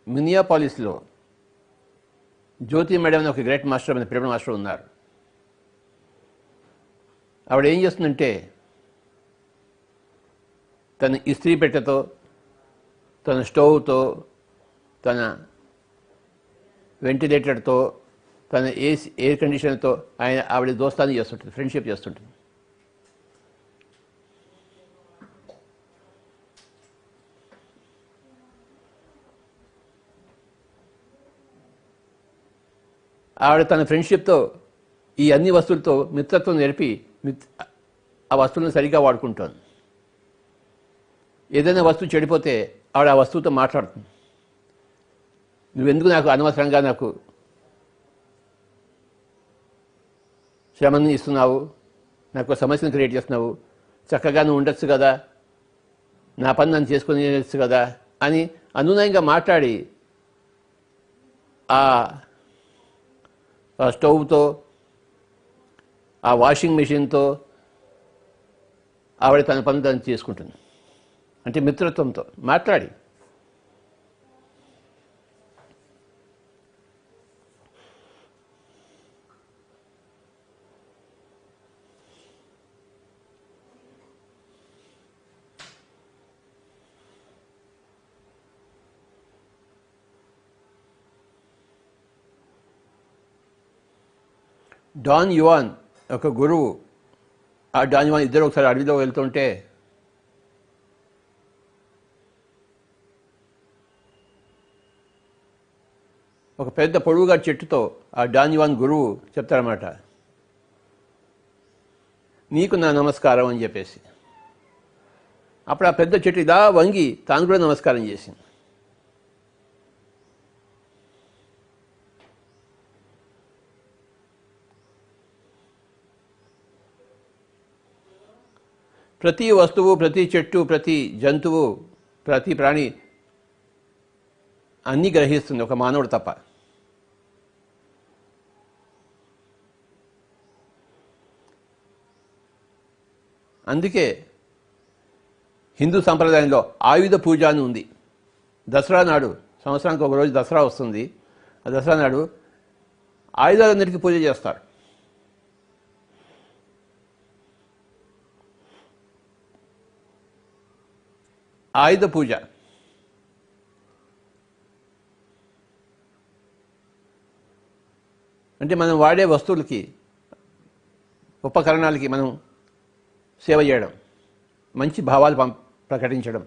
మినియాపాలిస్లో జ్యోతి madam అని ఒక great master అని పిరమిడ్ మాస్టర్ ఉన్నారు. ఆవిడ ఏం చేస్తుందంటే తన ఇస్త్రీ పెట్టెతో, తన స్టవ్తో, తన వెంటిలేటర్తో, తన ఎయిర్ కండిషనర్తో ఆవిడ దోస్తాన్ని చేస్తుంటుంది, ఫ్రెండ్షిప్ చేస్తుంటుంది. ఆవిడ తన ఫ్రెండ్షిప్తో ఈ అన్ని వస్తువులతో మిత్రత్వం నేర్పి ఆ వస్తువులను సరిగ్గా వాడుకుంటాను. ఏదైనా వస్తువు చెడిపోతే ఆవిడ ఆ వస్తువుతో మాట్లాడుతుంది. నువ్వెందుకు నాకు అనవసరంగా నాకు శ్రమని ఇస్తున్నావు, నాకు సమస్యను క్రియేట్ చేస్తున్నావు, చక్కగా నువ్వు ఉండొచ్చు కదా, నా పని నన్ను చేసుకునేచ్చు కదా అని అనునయంగా మాట్లాడి ఆ స్టవ్తో, ఆ వాషింగ్ మెషిన్తో ఆవిడ తన పని తను చేసుకుంటుంది. అంటే మిత్రత్వంతో మాట్లాడి. డాన్ యువాన్ ఒక గురువు, ఆ డాన్ యువాన్ ఇద్దరు ఒకసారి అడవిలో వెళ్తుంటే ఒక పెద్ద పొడవుగా చెట్టుతో ఆ డాన్ యువాన్ గురువు చెప్తారన్నమాట, నీకు నా నమస్కారం అని చెప్పేసి. అప్పుడు ఆ పెద్ద చెట్టు ఇలా వంగి తాను కూడా నమస్కారం చేసింది. ప్రతి వస్తువు, ప్రతి చెట్టు, ప్రతి జంతువు, ప్రతి ప్రాణి అన్నీ గ్రహిస్తుంది, ఒక మానవుడు తప్ప. అందుకే హిందూ సంప్రదాయంలో ఆయుధ పూజ అని ఉంది. దసరా నాడు, సంవత్సరానికి ఒక రోజు దసరా వస్తుంది, ఆ దసరా నాడు ఆయుధాలన్నిటికీ పూజ చేస్తారు. ఆయుధ పూజ అంటే మనం వాడే వస్తువులకి, ఉపకరణాలకి మనం సేవ చేయడం, మంచి భావాలు ప్రకటించడం.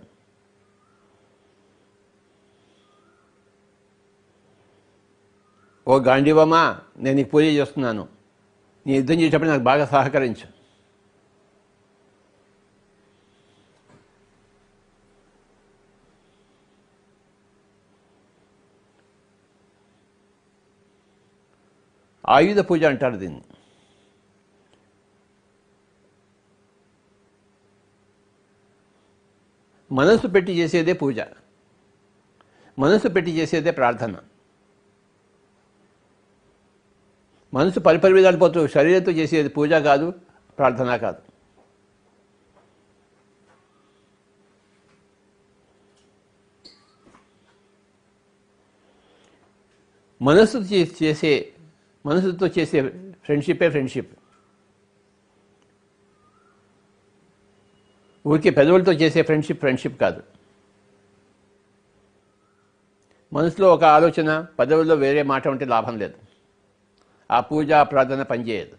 ఓ గాంధీవమ్మా, నేను నీకు పూజ చేస్తున్నాను, నీ యుద్ధం చేసేటప్పుడు నాకు బాగా సహకరించు. ఆయుధ పూజ అంటారు దీన్ని. మనసు పెట్టి చేసేదే పూజ, మనసు పెట్టి చేసేదే ప్రార్థన. మనసు పరిపరి విధాలు పోతూ శరీరంతో చేసేది పూజ కాదు, ప్రార్థన కాదు. మనసుతో చేసే ఫ్రెండ్షిప్పే ఫ్రెండ్షిప్. ఊరికే పెదవులతో చేసే ఫ్రెండ్షిప్ కాదు. మనసులో ఒక ఆలోచన, పెదవుల్లో వేరే మాట ఉంటే లాభం లేదు. ఆ పూజ, ప్రార్థన పనిచేయదు.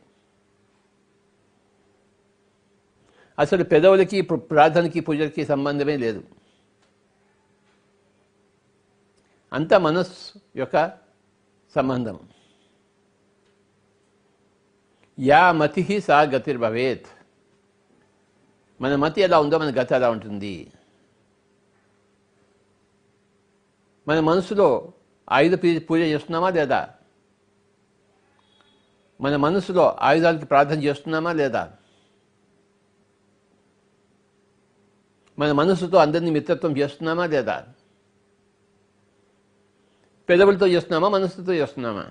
అసలు పెదవులకి, ప్రార్థనకి, పూజలకి సంబంధమే లేదు. అంతా మనస్సు యొక్క సంబంధం. యా మతి సా గతిర్భవేత్. మన మతి ఎలా ఉందో మన గతి ఎలా ఉంటుంది. మన మనసులో ఆయుధ పూజ చేస్తున్నామా లేదా? మన మనసులో ఆయుధాలకి ప్రార్థన చేస్తున్నామా లేదా? మన మనసుతో అందరినీ మిత్రత్వం చేస్తున్నామా లేదా? పెదవులతో చేస్తున్నామా, మనసుతో చేస్తున్నామా?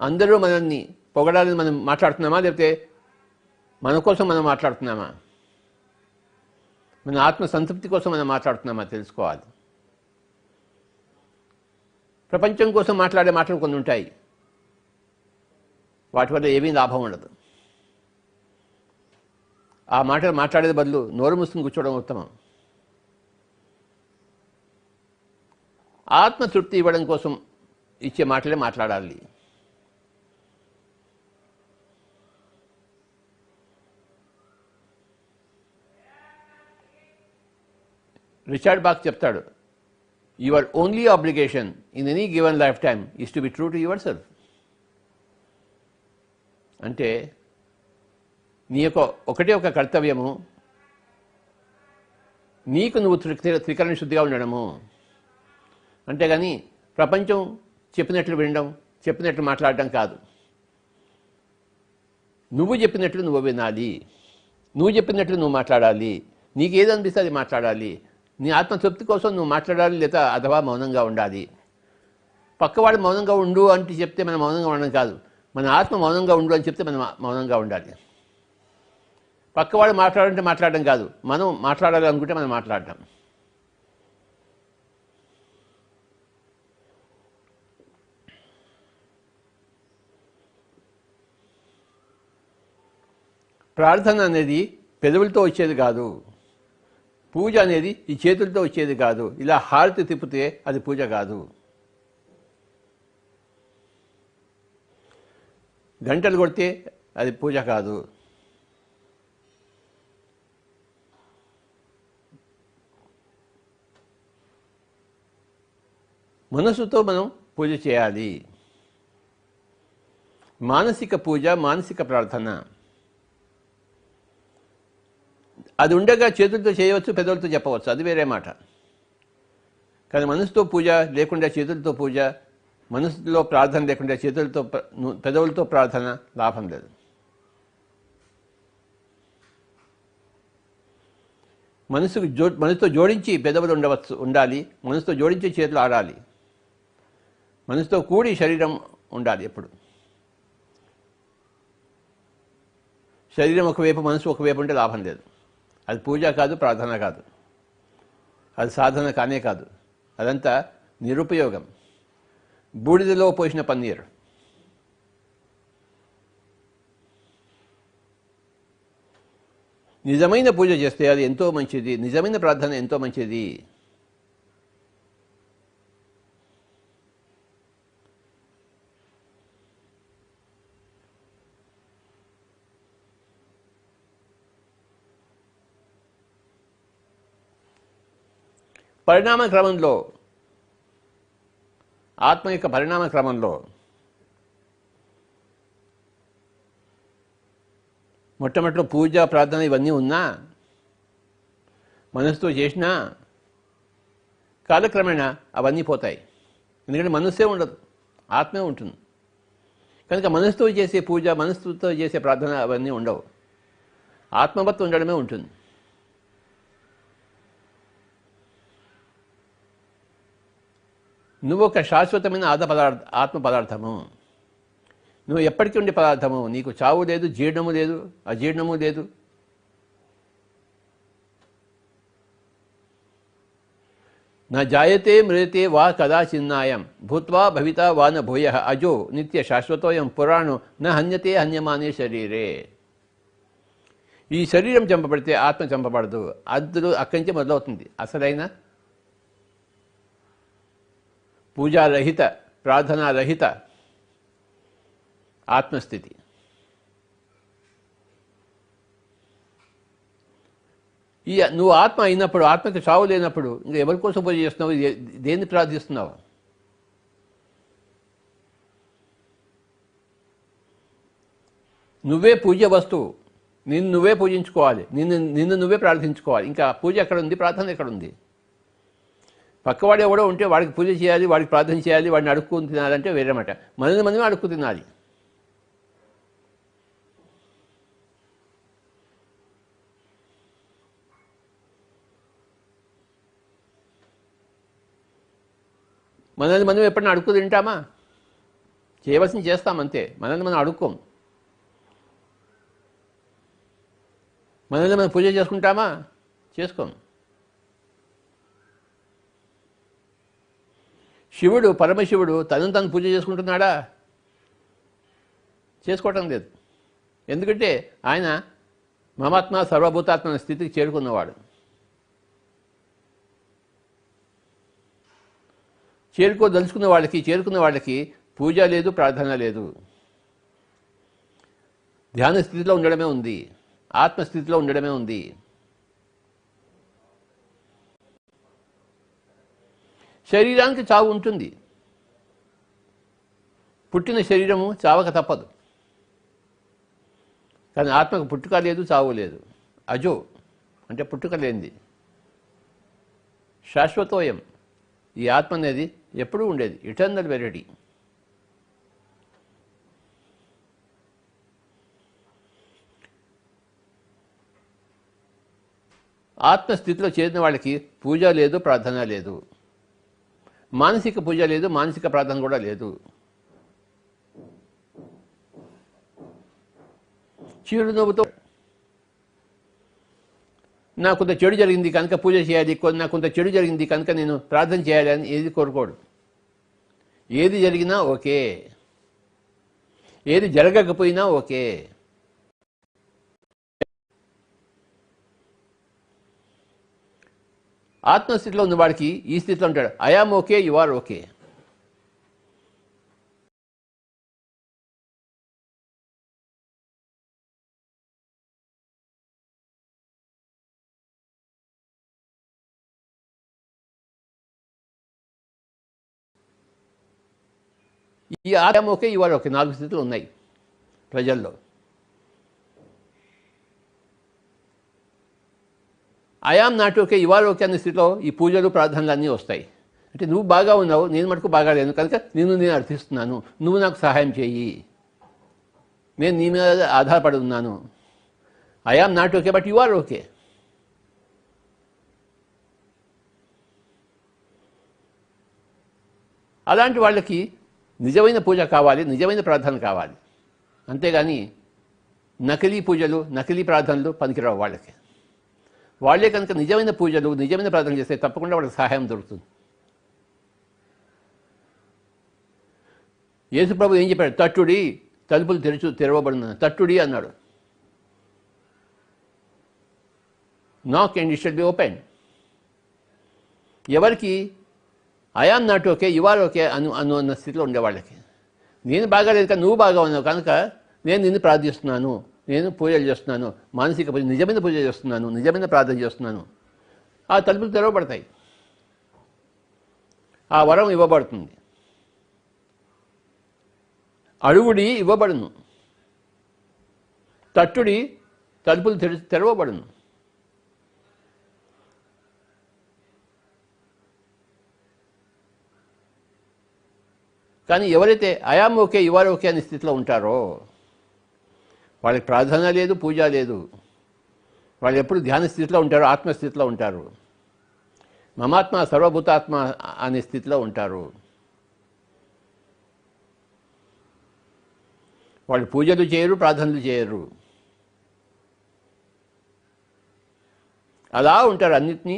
అందరూ మనల్ని పొగడాలని మనం మాట్లాడుతున్నామా, లేకపోతే మన కోసం మనం మాట్లాడుతున్నామా, మన ఆత్మ సంతృప్తి కోసం మనం మాట్లాడుతున్నామా తెలుసుకోవాలి. ప్రపంచం కోసం మాట్లాడే మాటలు కొన్ని ఉంటాయి, వాటి వల్ల ఏమీ లాభం ఉండదు. ఆ మాటలు మాట్లాడేది బదులు నోరు మూసుకుని కూర్చోవడం ఉత్తమం. ఆత్మతృప్తి ఇవ్వడం కోసం ఇచ్చే మాటలే మాట్లాడాలి. రిచర్డ్ బాక్ చెప్తాడు, your only obligation in any given life time is to be true to your self. అంటే నీ యొక్క ఒకటే ఒక కర్తవ్యము, నీకు నువ్వు త్రికరణ శుద్ధిగా ఉండడము. అంతేగాని ప్రపంచం చెప్పినట్లు వినడం, చెప్పినట్లు మాట్లాడటం కాదు. నువ్వు చెప్పినట్లు నువ్వు వినాలి, నువ్వు చెప్పినట్లు నువ్వు మాట్లాడాలి, నీకు ఏది అనిపిస్తే అది మాట్లాడాలి. నీ ఆత్మతృప్తి కోసం నువ్వు మాట్లాడాలి, లేదా అథవా మౌనంగా ఉండాలి. పక్కవాడు మౌనంగా ఉండు అంటే చెప్తే మనం మౌనంగా ఉండడం కాదు, మన ఆత్మ మౌనంగా ఉండు అని చెప్తే మనం మౌనంగా ఉండాలి. పక్కవాడు మాట్లాడంటే మాట్లాడడం కాదు, మనం మాట్లాడాలి అనుకుంటే మనం మాట్లాడటం. ప్రార్థన అనేది పెదవులతో వచ్చేది కాదు, పూజ అనేది ఈ చేతులతో వచ్చేది కాదు. ఇలా హారతి తిప్పితే అది పూజ కాదు. గంటలు కొడితే అది పూజ కాదు. మనసుతో మనం పూజ చేయాలి. మానసిక పూజ, మానసిక ప్రార్థన. అది ఉండగా చేతులతో చేయవచ్చు, పెదవులతో చెప్పవచ్చు, అది వేరే మాట. కానీ మనసుతో పూజ లేకుండా చేతులతో పూజ, మనసులో ప్రార్థన లేకుండా చేతులతో పెదవులతో ప్రార్థన లాభం లేదు. మనసుతో జోడించి పెదవులు ఉండాలి, మనసుతో జోడించి చేతులు ఆడాలి, మనసుతో కూడి శరీరం ఉండాలి. ఎప్పుడు శరీరం ఒకవైపు మనసు ఒకవైపు ఉంటే లాభం లేదు. అది పూజ కాదు, ప్రార్థన కాదు, అది సాధన కానే కాదు. అదంతా నిరుపయోగం, బూడిదలో పోసిన పన్నీరు. నిజమైన పూజ చేస్తే అది ఎంతో మంచిది, నిజమైన ప్రార్థన ఎంతో మంచిది. పరిణామ క్రమంలో, ఆత్మ యొక్క పరిణామ క్రమంలో మొట్టమొదటిలో పూజ, ప్రార్థన ఇవన్నీ ఉన్నా, మనసుతో చేసినా కాలక్రమేణా అవన్నీ పోతాయి. ఎందుకంటే మనస్సే ఉండదు, ఆత్మే ఉంటుంది. కనుక మనసుతో చేసే పూజ, మనసుతో చేసే ప్రార్థన అవన్నీ ఉండవు, ఆత్మవత్తు ఉండడమే ఉంటుంది. నువ్వు ఒక శాశ్వతమైన ఆత్మ పదార్థము, నువ్వు ఎప్పటికీ ఉండే పదార్థము. నీకు చావు లేదు, జీర్ణము లేదు, అజీర్ణము లేదు. నా జాయతే మ్రియతే వా కదాచిన్నాయం భూత్వా భవితా వా న భూయః అజో నిత్య శాశ్వతోయం పురాణో న హన్యతే హన్యమానే శరీరే. ఈ శరీరం చంపబడితే ఆత్మ చంపబడదు. అందులో అక్కడి నుంచే మొదలవుతుంది అసలైన పూజారహిత, ప్రార్థనారహిత ఆత్మస్థితి. నువ్వు ఆత్మ అయినప్పుడు, ఆత్మకి చావు లేనప్పుడు ఇంకా ఎవరి కోసం పూజ చేస్తున్నావు, దేన్ని ప్రార్థిస్తున్నావు? నువ్వే పూజ్య వస్తువు, నిన్ను నువ్వే పూజించుకోవాలి, నిన్ను నువ్వే ప్రార్థించుకోవాలి. ఇంకా పూజ ఎక్కడుంది, ప్రార్థన ఎక్కడుంది? పక్కవాడు ఎవడో ఉంటే వాడికి పూజ చేయాలి, వాడికి ప్రార్థన చేయాలి, వాడిని అడుక్కుని తినాలంటే వేరే మాట. మనమే అడుక్కు తినాలి. మనల్ని మనం ఎప్పుడైనా అడుక్కు తింటామా? చేయవలసింది చేస్తామంతే, మనల్ని మనం అడుక్కోం. మనల్ని మనం పూజ చేసుకుంటామా? చేసుకోం. శివుడు, పరమశివుడు తనను తను పూజ చేసుకుంటున్నాడా? చేసుకోవటం లేదు. ఎందుకంటే ఆయన మమాత్మ సర్వభూతాత్మ అనే స్థితికి చేరుకున్నవాడు. చేరుకున్న వాళ్ళకి పూజ లేదు, ప్రార్థన లేదు. ధ్యాన స్థితిలో ఉండడమే ఉంది, ఆత్మస్థితిలో ఉండడమే ఉంది. శరీరానికి చావు ఉంటుంది. పుట్టిన శరీరము చావక తప్పదు. కానీ ఆత్మకు పుట్టుక లేదు, చావు లేదు. అజో అంటే పుట్టుక లేనిది, శాశ్వతోయం. ఈ ఆత్మ అనేది ఎప్పుడూ ఉండేది, ఇటర్నల్ వెరైటీ. ఆత్మస్థితిలో చేరిన వాళ్ళకి పూజ లేదు, ప్రార్థన లేదు. మానసిక పూజ లేదు, మానసిక ప్రార్థన కూడా లేదు. చిరునవ్వుతో నాకు కొంత చెడు జరిగింది కనుక పూజ చేయాలి, నాకు కొంత చెడు జరిగింది కనుక నేను ప్రార్థన చేయాలి అని ఏది కోరుకోడు. ఏది జరిగినా ఓకే, ఏది జరగకపోయినా ఓకే. ఆత్మస్థితిలో ఉన్నవాడికి ఈ స్థితిలో ఉంటాడు. I am okay, you are okay. ఈ I am okay, you are okay 4 స్థితులు ఉన్నాయి ప్రజల్లో. I am not okay, you are okay అనే స్థితిలో ఈ పూజలు, ప్రార్థనలు అన్నీ వస్తాయి. అంటే నువ్వు బాగా ఉన్నావు, నేను మటుకు బాగా లేను కనుక నేను అర్థిస్తున్నాను, నువ్వు నాకు సహాయం చెయ్యి, నేను నీ మీద ఆధారపడి ఉన్నాను. I am not okay but you are okay. అలాంటి వాళ్ళకి నిజమైన పూజ కావాలి, నిజమైన ప్రార్థన కావాలి. అంతేగాని నకిలీ పూజలు, నకిలీ ప్రార్థనలు పనికిరావు వాళ్ళకి. వాళ్ళే కనుక నిజమైన పూజలు, నిజమైన ప్రార్థన చేస్తే తప్పకుండా వాళ్ళకి సహాయం దొరుకుతుంది. యేసుప్రభు ఏం చెప్పాడు? తట్టుడి, తలుపులు తెరవబడిన తట్టుడి అన్నాడు. Knock and it should be open. ఎవరికి I am not okay, you are okay అన్న స్థితిలో ఉండేవాళ్ళకి, నేను బాగాలేదు కానీ నువ్వు బాగా ఉన్నావు కనుక నేను నిన్ను ప్రార్థిస్తున్నాను, నేను పూజలు చేస్తున్నాను, మానసిక పూజ, నిజమైన పూజ చేస్తున్నాను, నిజమైన ప్రార్థన చేస్తున్నాను. ఆ తలుపులు తెరవబడతాయి, ఆ వరం ఇవ్వబడుతుంది. అడుగుడి ఇవ్వబడును, తట్టుడి తలుపులు తెరవబడును. కానీ ఎవరైతే I am okay, you are okay అనే స్థితిలో ఉంటారో వాళ్ళకి ప్రార్థన లేదు, పూజ లేదు. వాళ్ళు ఎప్పుడు ధ్యాన స్థితిలో ఉంటారు, ఆత్మస్థితిలో ఉంటారు, మమాత్మ సర్వభూతాత్మ అనే స్థితిలో ఉంటారు. వాళ్ళు పూజలు చేయరు, ప్రార్థనలు చేయరు, అలా ఉంటారు. అన్నిటినీ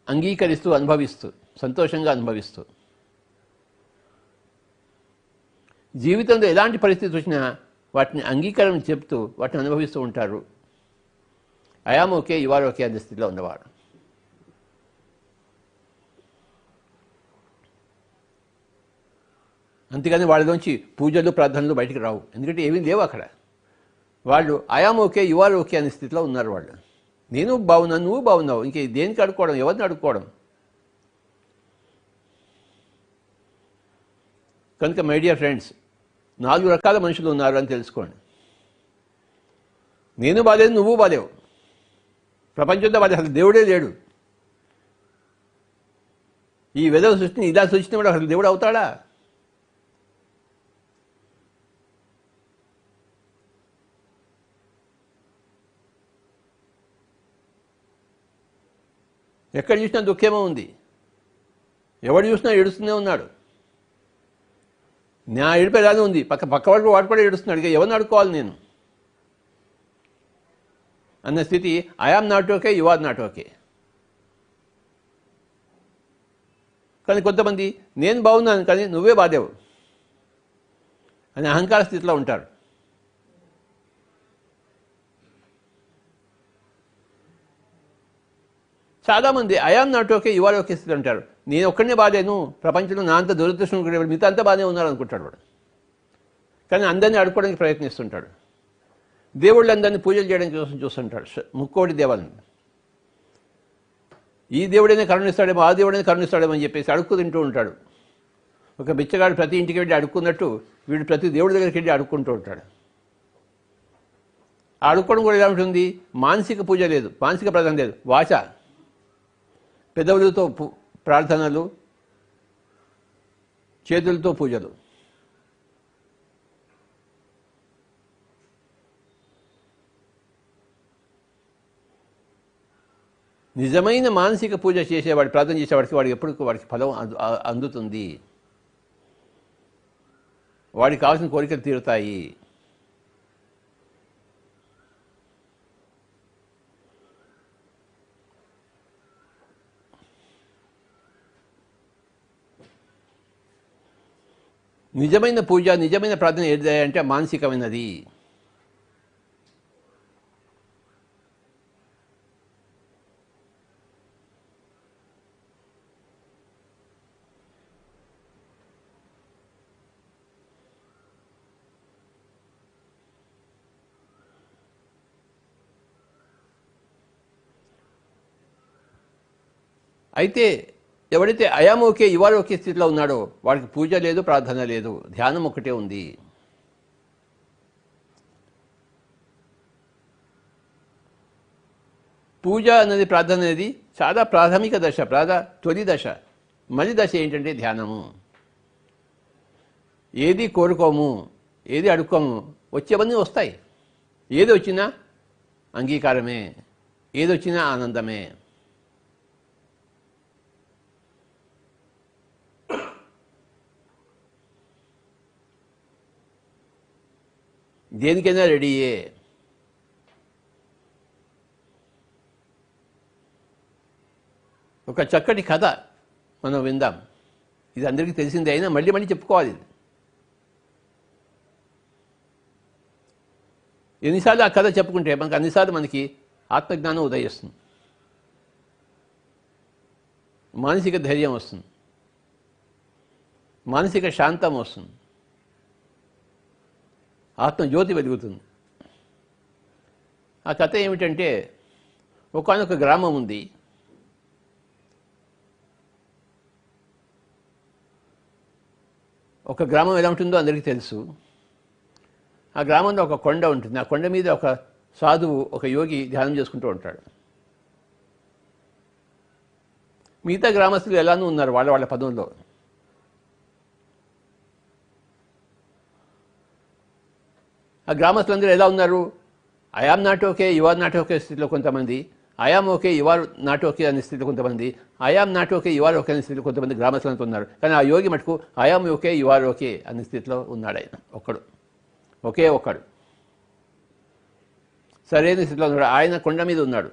అంగీకరిస్తూ, అనుభవిస్తూ, సంతోషంగా అనుభవిస్తూ. జీవితంలో ఎలాంటి పరిస్థితి వచ్చినా వాటిని అంగీకారం చెప్తూ వాటిని అనుభవిస్తూ ఉంటారు. I am okay, you are okay అనే స్థితిలో ఉన్నవాడు. అంతేగాని వాళ్ళలోంచి పూజలు, ప్రార్థనలు బయటికి రావు. ఎందుకంటే ఏమీ లేవు అక్కడ. వాళ్ళు I am okay, you are okay అనే స్థితిలో ఉన్నారు వాళ్ళు. నేను బాగున్నాను, నువ్వు బాగున్నావు, ఇంక దేనికి అడుక్కోవడం, ఎవరిని అడుక్కోవడం. కనుక మై డియర్ ఫ్రెండ్స్, 4 రకాల మనుషులు ఉన్నారు అని తెలుసుకోండి. నేను బాలేదు, నువ్వు బాలేవు. ప్రపంచంలో బాలేదు, అసలు దేవుడే లేడు. ఈ వెదవ సృష్టిని ఇలా సృష్టించినప్పుడు అసలు దేవుడు అవుతాడా? ఎక్కడ చూసినా దుఃఖేమో ఉంది, ఎవడు చూసినా ఏడుస్తూనే ఉన్నాడు. నా ఏడుపు ఎలానే ఉంది, పక్క వాడు కూడా ఏడుస్తున్నాడు. ఇక ఎవరిని అడుక్కోవాలి నేను? అన్న స్థితి I am not okay, you are not okay. కానీ కొంతమంది నేను బాగున్నాను కానీ నువ్వే బాధేవు అని అహంకార స్థితిలో ఉంటారు. చాలామంది I am not okay, you are okay స్థితి అంటారు. నేను ఒక్కడనే బాధేను, ప్రపంచంలో నా అంత దురదృష్టం మిగతా అంతా బాగానే ఉన్నారు అనుకుంటాడు వాడు. కానీ అందరినీ అడుక్కోవడానికి ప్రయత్నిస్తుంటాడు. దేవుళ్ళందరినీ పూజలు చేయడానికి చూస్తుంటాడు, ముక్కోటి దేవాలని. ఈ దేవుడైనా కరుణిస్తాడేమో, ఆ దేవుడైనా కరుణిస్తాడేమో అని చెప్పేసి అడుక్కు తింటూ ఉంటాడు. ఒక బిచ్చగాడు ప్రతి ఇంటికి వెళ్ళి అడుక్కున్నట్టు వీడు ప్రతి దేవుడి దగ్గరికి వెళ్ళి అడుక్కుంటూ ఉంటాడు. ఆ అడుక్కోవడం కూడా ఎలా ఉంటుంది? మానసిక పూజ లేదు, మానసిక ప్రార్థన లేదు, వాచ పెదవులతో ప్రార్థనలు, చేతులతో పూజలు. నిజమైన మానసిక పూజ చేసేవాడు, ప్రార్థన చేసేవాడికి వాడికి ఫలం అందుతుంది, వాడికి కావాల్సిన కోరికలు తీరుతాయి. నిజమైన పూజ, నిజమైన ప్రార్థన ఏది అంటే మానసికమైనది. అయితే ఎవడైతే అయామ్ ఓకే, ఇవాళ ఒకే స్థితిలో ఉన్నాడో వాడికి పూజ లేదు, ప్రార్థన లేదు, ధ్యానం ఒకటే ఉంది. పూజ అనేది, ప్రార్థన అనేది చాలా ప్రాథమిక దశ, తొలి దశ. మలి దశ ఏంటంటే ధ్యానము. ఏది కోరుకోము, ఏది అడుక్కోము, వచ్చేవన్నీ వస్తాయి. ఏది వచ్చినా అంగీకారమే, ఏది వచ్చినా ఆనందమే. దేనికైనా రెడీయే. ఒక చక్కటి కథ మనం విందాం. ఇది అందరికీ తెలిసిందే, అయినా మళ్ళీ మళ్ళీ చెప్పుకోవాలి. ఎన్నిసార్లు ఆ కథ చెప్పుకుంటే అన్నిసార్లు మనకి ఆత్మజ్ఞానం ఉదయిస్తుంది, మానసిక ధైర్యం వస్తుంది, మానసిక శాంతం వస్తుంది, ఆత్మజ్యోతి వెలుగుతుంది. ఆ కథ ఏమిటంటే, ఒకానొక గ్రామం ఉంది. ఒక గ్రామం ఎలా ఉంటుందో అందరికీ తెలుసు. ఆ గ్రామంలో ఒక కొండ ఉంటుంది. ఆ కొండ మీద ఒక సాధువు, ఒక యోగి ధ్యానం చేసుకుంటూ ఉంటాడు. మిగతా గ్రామస్తులు ఎలానూ ఉన్నారు వాళ్ళ వాళ్ళ పదంలో. ఆ గ్రామస్తులందరూ ఎలా ఉన్నారు? I am not okay, you are not okay స్థితిలో కొంతమంది, I am okay, you are not okay అనే స్థితిలో కొంతమంది, I am not okay, you are okay అనే స్థితిలో కొంతమంది గ్రామస్తులంతా ఉన్నారు. కానీ ఆ యోగి మటుకు I am okay, you are okay అనే స్థితిలో ఉన్నాడు. ఆయన ఒకే ఒక్కడు సరైన స్థితిలో ఉన్నాడు. ఆయన కొండ మీద ఉన్నాడు,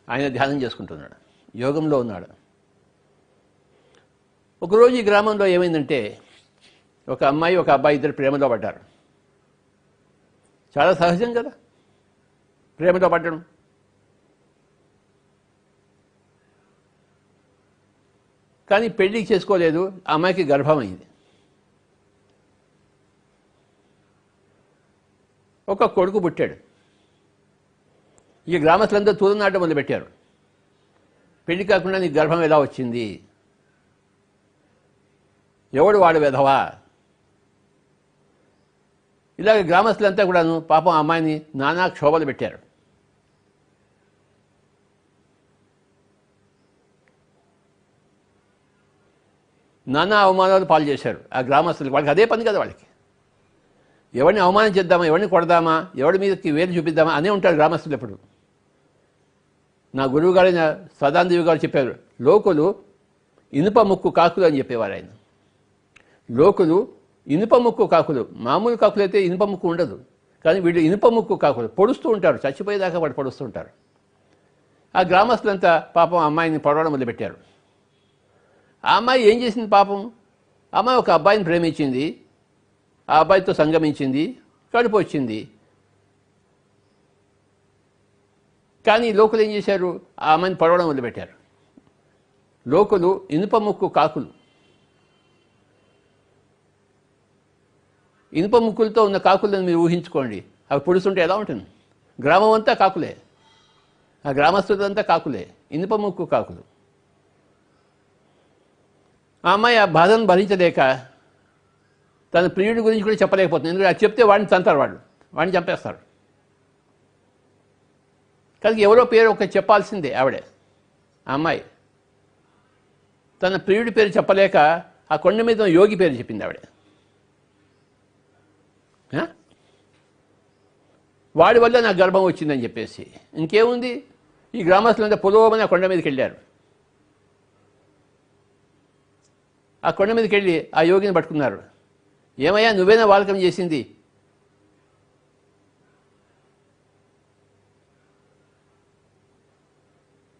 ఆయన ధ్యానం చేసుకుంటున్నాడు, యోగంలో ఉన్నాడు. ఒకరోజు ఈ గ్రామంలో ఏమైందంటే, ఒక అమ్మాయి ఒక అబ్బాయి ఇద్దరు ప్రేమలో పడ్డారు. చాలా సహజం కదా ప్రేమలో పడ్డడం. కానీ పెళ్లి చేసుకోలేదు. ఆ అమ్మాయికి గర్భం అయింది. ఒక కొడుకు పుట్టాడు. ఈ గ్రామస్తులందరూ తూలనాటం మొదలుపెట్టారు. పెళ్లి కాకుండా నీకు గర్భం ఎలా వచ్చింది? ఎవడు వాడు వెధవా? ఇలాగ గ్రామస్తులంతా కూడాను పాపం ఆ అమ్మాయిని నానా క్షోభలు పెట్టారు. నానా అవమానాలు పాలు చేశారు ఆ గ్రామస్తులు. వాళ్ళకి అదే పని కదా. వాళ్ళకి ఎవరిని అవమానం చేద్దామా, ఎవరిని కొడదామా, ఎవరి మీదకి వేలు చూపిద్దామా అనే ఉంటారు గ్రామస్తులు ఎప్పుడు. నా గురువు గారైన సదానందేవి గారు చెప్పారు, లోకులు ఇనుప ముక్కు కాకులు అని చెప్పేవారు ఆయన. లోకులు ఇనుప ముక్కు కాకులు. మామూలు కాకులు అయితే ఇనుప ముక్కు ఉండదు, కానీ వీళ్ళు ఇనుప ముక్కు కాకులు పొడుస్తూ ఉంటారు, చచ్చిపోయేదాకా వాడు పొడుస్తూ ఉంటారు. ఆ గ్రామస్తులంతా పాపం అమ్మాయిని పొడవడం మొదలుపెట్టారు. ఆ అమ్మాయి ఏం చేసింది పాపం? అమ్మాయి ఒక అబ్బాయిని ప్రేమించింది, ఆ అబ్బాయితో సంగమించింది, కడుపు వచ్చింది. కానీ లోకులు ఏం చేశారు? ఆ అమ్మాయిని పొడవడం మొదలుపెట్టారు. లోకులు ఇనుప ముక్కు కాకులు. ఇనుప ముక్కులతో ఉన్న కాకులను మీరు ఊహించుకోండి, అవి పొడుస్తుంటే ఎలా ఉంటుంది? గ్రామం అంతా కాకులే, ఆ గ్రామస్తులంతా కాకులే, ఇనుప ముక్కు కాకులు. ఆ అమ్మాయి ఆ బాధను భరించలేక తన ప్రియుడి గురించి కూడా చెప్పలేకపోతుంది. ఎందుకంటే అది చెప్తే వాడిని తంతారు, వాడిని చంపేస్తారు. కానీ ఎవరో పేరు ఒక చెప్పాల్సిందే ఆవిడే. ఆ అమ్మాయి తన ప్రియుడి పేరు చెప్పలేక ఆ కొండ మీద యోగి పేరు చెప్పింది ఆవిడ. వాడి వల్ల నాకు గర్భం వచ్చిందని చెప్పేసి. ఇంకేముంది, ఈ గ్రామస్తులంతా పొలవమని ఆ కొండ మీదకి వెళ్ళారు. ఆ కొండ మీదకి వెళ్ళి ఆ యోగిని పట్టుకున్నారు. ఏమయ్యా, నువ్వేనా వాలకం చేసింది?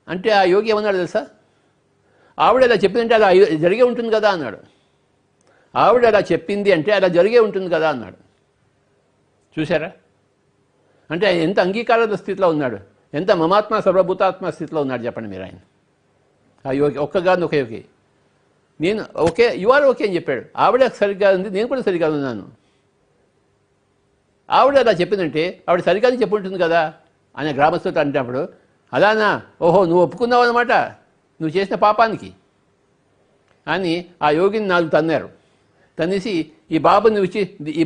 అంటే ఆ యోగి ఏమన్నాడు తెలుసా? ఆవిడ అలా చెప్పిందంటే అలా జరిగే ఉంటుంది కదా అన్నాడు. ఆవిడ అలా చెప్పింది అంటే అలా జరిగే ఉంటుంది కదా అన్నాడు. చూసారా? అంటే ఎంత అంగీకార స్థితిలో ఉన్నాడు, ఎంత మమాత్మ సర్వభూతాత్మ స్థితిలో ఉన్నాడు చెప్పండి మీరు. ఆయన ఆ యోగి ఒక్కగాను ఒక యోగి. నేను ఓకే, యు ఆర్ ఓకే అని చెప్పాడు. ఆవిడ సరిగ్గా ఉంది, నేను కూడా సరిగ్గా ఉన్నాను. ఆవిడ అలా చెప్పిందంటే ఆవిడ సరిగ్గానే చెప్పుంటుంది కదా ఆయన గ్రామస్తులతో అంటప్పుడు. అలానా, ఓహో నువ్వు ఒప్పుకున్నావు అనమాట నువ్వు చేసిన పాపానికి అని ఆ యోగిని 4 తన్నారు. తన్నేసి ఈ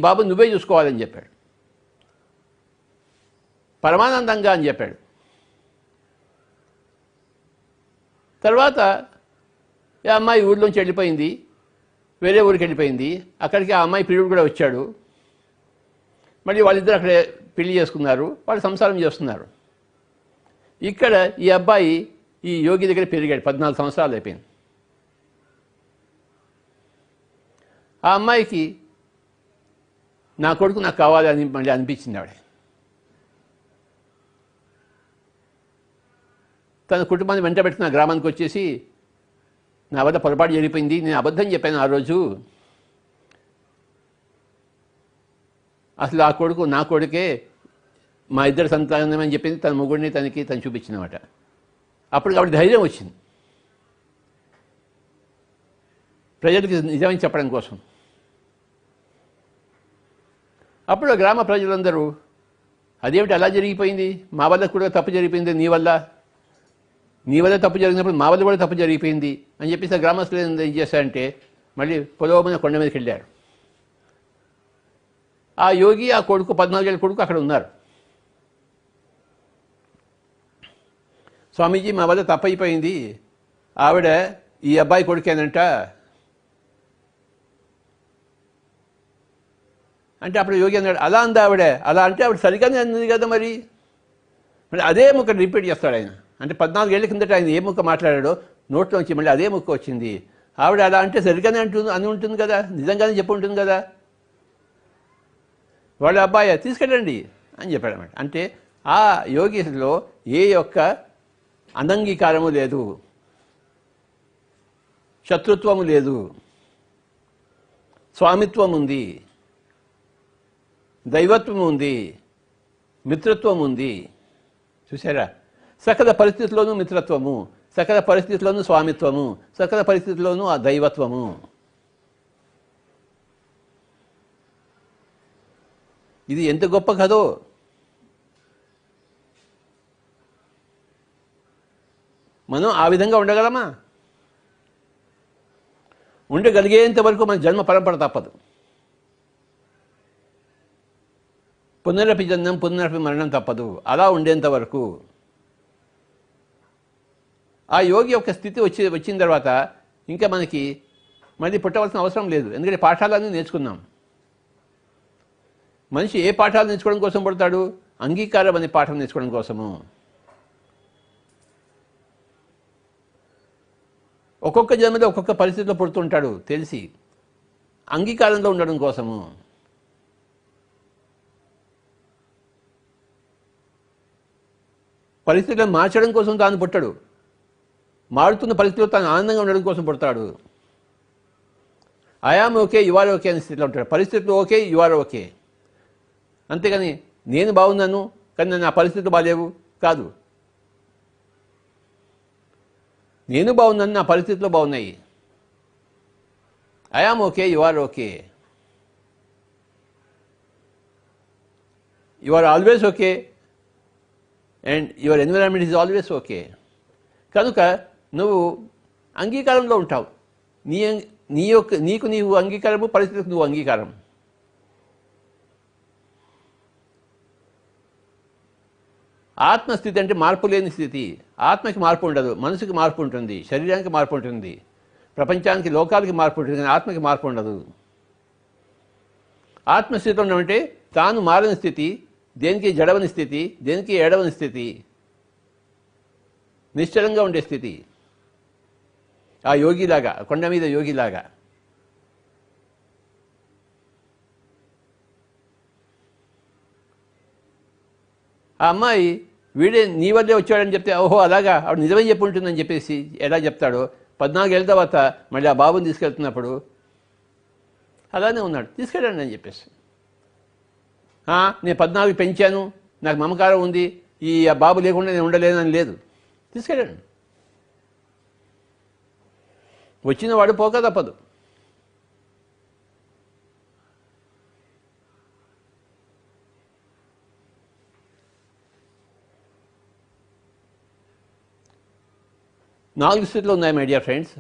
బాబు నువ్వే చూసుకోవాలని చెప్పాడు. పరమానందంగా అని చెప్పాడు. తర్వాత ఆ అమ్మాయి ఊళ్ళోంచి వెళ్ళిపోయింది, వేరే ఊరికి వెళ్ళిపోయింది. అక్కడికి ఆ అమ్మాయి ప్రియుడు కూడా వచ్చాడు. మళ్ళీ వాళ్ళిద్దరు అక్కడే పెళ్లి చేసుకున్నారు, వాళ్ళు సంసారం చేస్తున్నారు. ఇక్కడ ఈ అబ్బాయి ఈ యోగి దగ్గర పెరిగాడు, 14 సంవత్సరాలు అయిపోయింది. ఆ అమ్మాయికి నా కొడుకు నాకు కావాలి అని మళ్ళీ అనిపించింది. ఆవిడ తన కుటుంబాన్ని వెంట పెట్టుకుని ఆ గ్రామానికి వచ్చేసి, నా వల్ల పొరపాటు జరిగిపోయింది, నేను అబద్ధం చెప్పాను ఆ రోజు, అసలు ఆ కొడుకు నా కొడుకే, మా ఇద్దరు సంతానం అని చెప్పింది. తన మొగుడిని తను చూపించినమాట. అప్పుడు ఆవిడ ధైర్యం వచ్చింది ప్రజలకి నిజమని చెప్పడం కోసం. అప్పుడు గ్రామ ప్రజలందరూ అదేమిటి అలా జరిగిపోయింది, మా వల్ల కూడా తప్పు జరిగిపోయింది, నీ వల్ల తప్పు జరిగినప్పుడు మా వల్ల కూడా తప్పు జరిగిపోయింది అని చెప్పేసి ఆ గ్రామస్తులు ఏం చేశారంటే మళ్ళీ పొలవమైన కొండ మీదకి వెళ్ళారు. ఆ యోగి ఆ కొడుకు 14 ఏళ్ళ కొడుకు అక్కడ ఉన్నారు. స్వామీజీ మా వల్ల తప్పు అయిపోయింది, ఆవిడ ఈ అబ్బాయి కొడుకేనంట అంటే అప్పుడు యోగి అన్నాడు, అలా అందా ఆవిడ? అలా అంటే ఆవిడ సరిగానే అన్నది కదా మరి అదే ముక్క రిపీట్ చేస్తాడు ఆయన. అంటే 14 ఏళ్ల కిందట ఆయన ఏ ముక్క మాట్లాడాడో నోట్లోంచి మళ్ళీ అదే ముక్క వచ్చింది. ఆవిడ అలా అంటే సరిగానే అని ఉంటుంది కదా, నిజంగానే చెప్పి ఉంటుంది కదా. వాళ్ళ అబ్బాయి తీసుకెళ్ళండి అని చెప్పాడు అన్నమాట. అంటే ఆ యోగిలో ఏ యొక్క అనంగీకారము లేదు, శత్రుత్వము లేదు, స్వామిత్వం ఉంది, దైవత్వం ఉంది, మిత్రత్వం ఉంది. చూసారా? సకల పరిస్థితుల్లోనూ మిత్రత్వము, సకల పరిస్థితుల్లోనూ స్వామిత్వము, సకల పరిస్థితుల్లోనూ ఆ దైవత్వము. ఇది ఎంత గొప్ప కదో. మనం ఆ విధంగా ఉండగలమా? ఉండగలిగేంత వరకు మన జన్మ పరంపర తప్పదు. పునరపి జన్మం పునరపి మరణం తప్పదు. అలా ఉండేంత వరకు ఆ యోగి యొక్క స్థితి వచ్చిన తర్వాత ఇంకా మనకి మళ్ళీ పుట్టవలసిన అవసరం లేదు. ఎందుకంటే పాఠాలన్నీ నేర్చుకున్నాం. మనిషి ఏ పాఠాలు నేర్చుకోవడం కోసం పుడతాడు? అంగీకారం అనే పాఠం నేర్చుకోవడం కోసము. ఒక్కొక్క జన్మలో ఒక్కొక్క పరిస్థితిలో పుడుతుంటాడు తెలిసి, అంగీకారంలో ఉండడం కోసము. పరిస్థితులను మార్చడం కోసం తాను పుట్టడు. మారుతున్న పరిస్థితిలో తాను ఆనందంగా ఉండడం కోసం పుడతాడు. I am okay, you are okay అనే స్థితిలో ఉంటాడు. పరిస్థితులు ఓకే, యు ఆర్ ఓకే. అంతేగాని నేను బాగున్నాను కానీ నా పరిస్థితులు బాగాలేవు కాదు. నేను బాగున్నాను, నా పరిస్థితులు బాగున్నాయి. I am okay, you are okay. You are always okay and your environment is always okay. కనుక నువ్వు అంగీకారంలో ఉంటావు. నీకు నీవు అంగీకారము, పరిస్థితికి నువ్వు అంగీకారం. ఆత్మస్థితి అంటే మార్పు లేని స్థితి. ఆత్మకి మార్పు ఉండదు, మనసుకి మార్పు ఉంటుంది, శరీరానికి మార్పు ఉంటుంది, ప్రపంచానికి లోకాలకి మార్పు ఉంటుంది, కానీ ఆత్మకి మార్పు ఉండదు. ఆత్మస్థితిలో ఉన్నామంటే తాను మారని స్థితి, దేనికి జడవని స్థితి, దేనికి ఏడవని స్థితి, నిశ్చలంగా ఉండే స్థితి. ఆ యోగిలాగా, కొండ మీద యోగిలాగా. ఆ అమ్మాయి వీడే నీ వల్లే వచ్చాడని చెప్తే ఓహో అలాగా ఆవిడ నిజమే చెప్పి ఉంటుందని చెప్పేసి ఎలా చెప్తాడో, 14 ఏళ్ళ తర్వాత మళ్ళీ ఆ బాబుని తీసుకెళ్తున్నప్పుడు అలానే ఉన్నాడు, తీసుకెళ్ళండి అని చెప్పేసి. నేను 14 పెంచాను, నాకు మమకారం ఉంది, ఈ బాబు లేకుండా నేను ఉండలేనని లేదు, తీసుకెళ్ళండి. వచ్చిన వాడు పోక తప్పదు. నాలుగు స్థితులు ఉన్నాయి my dear friends.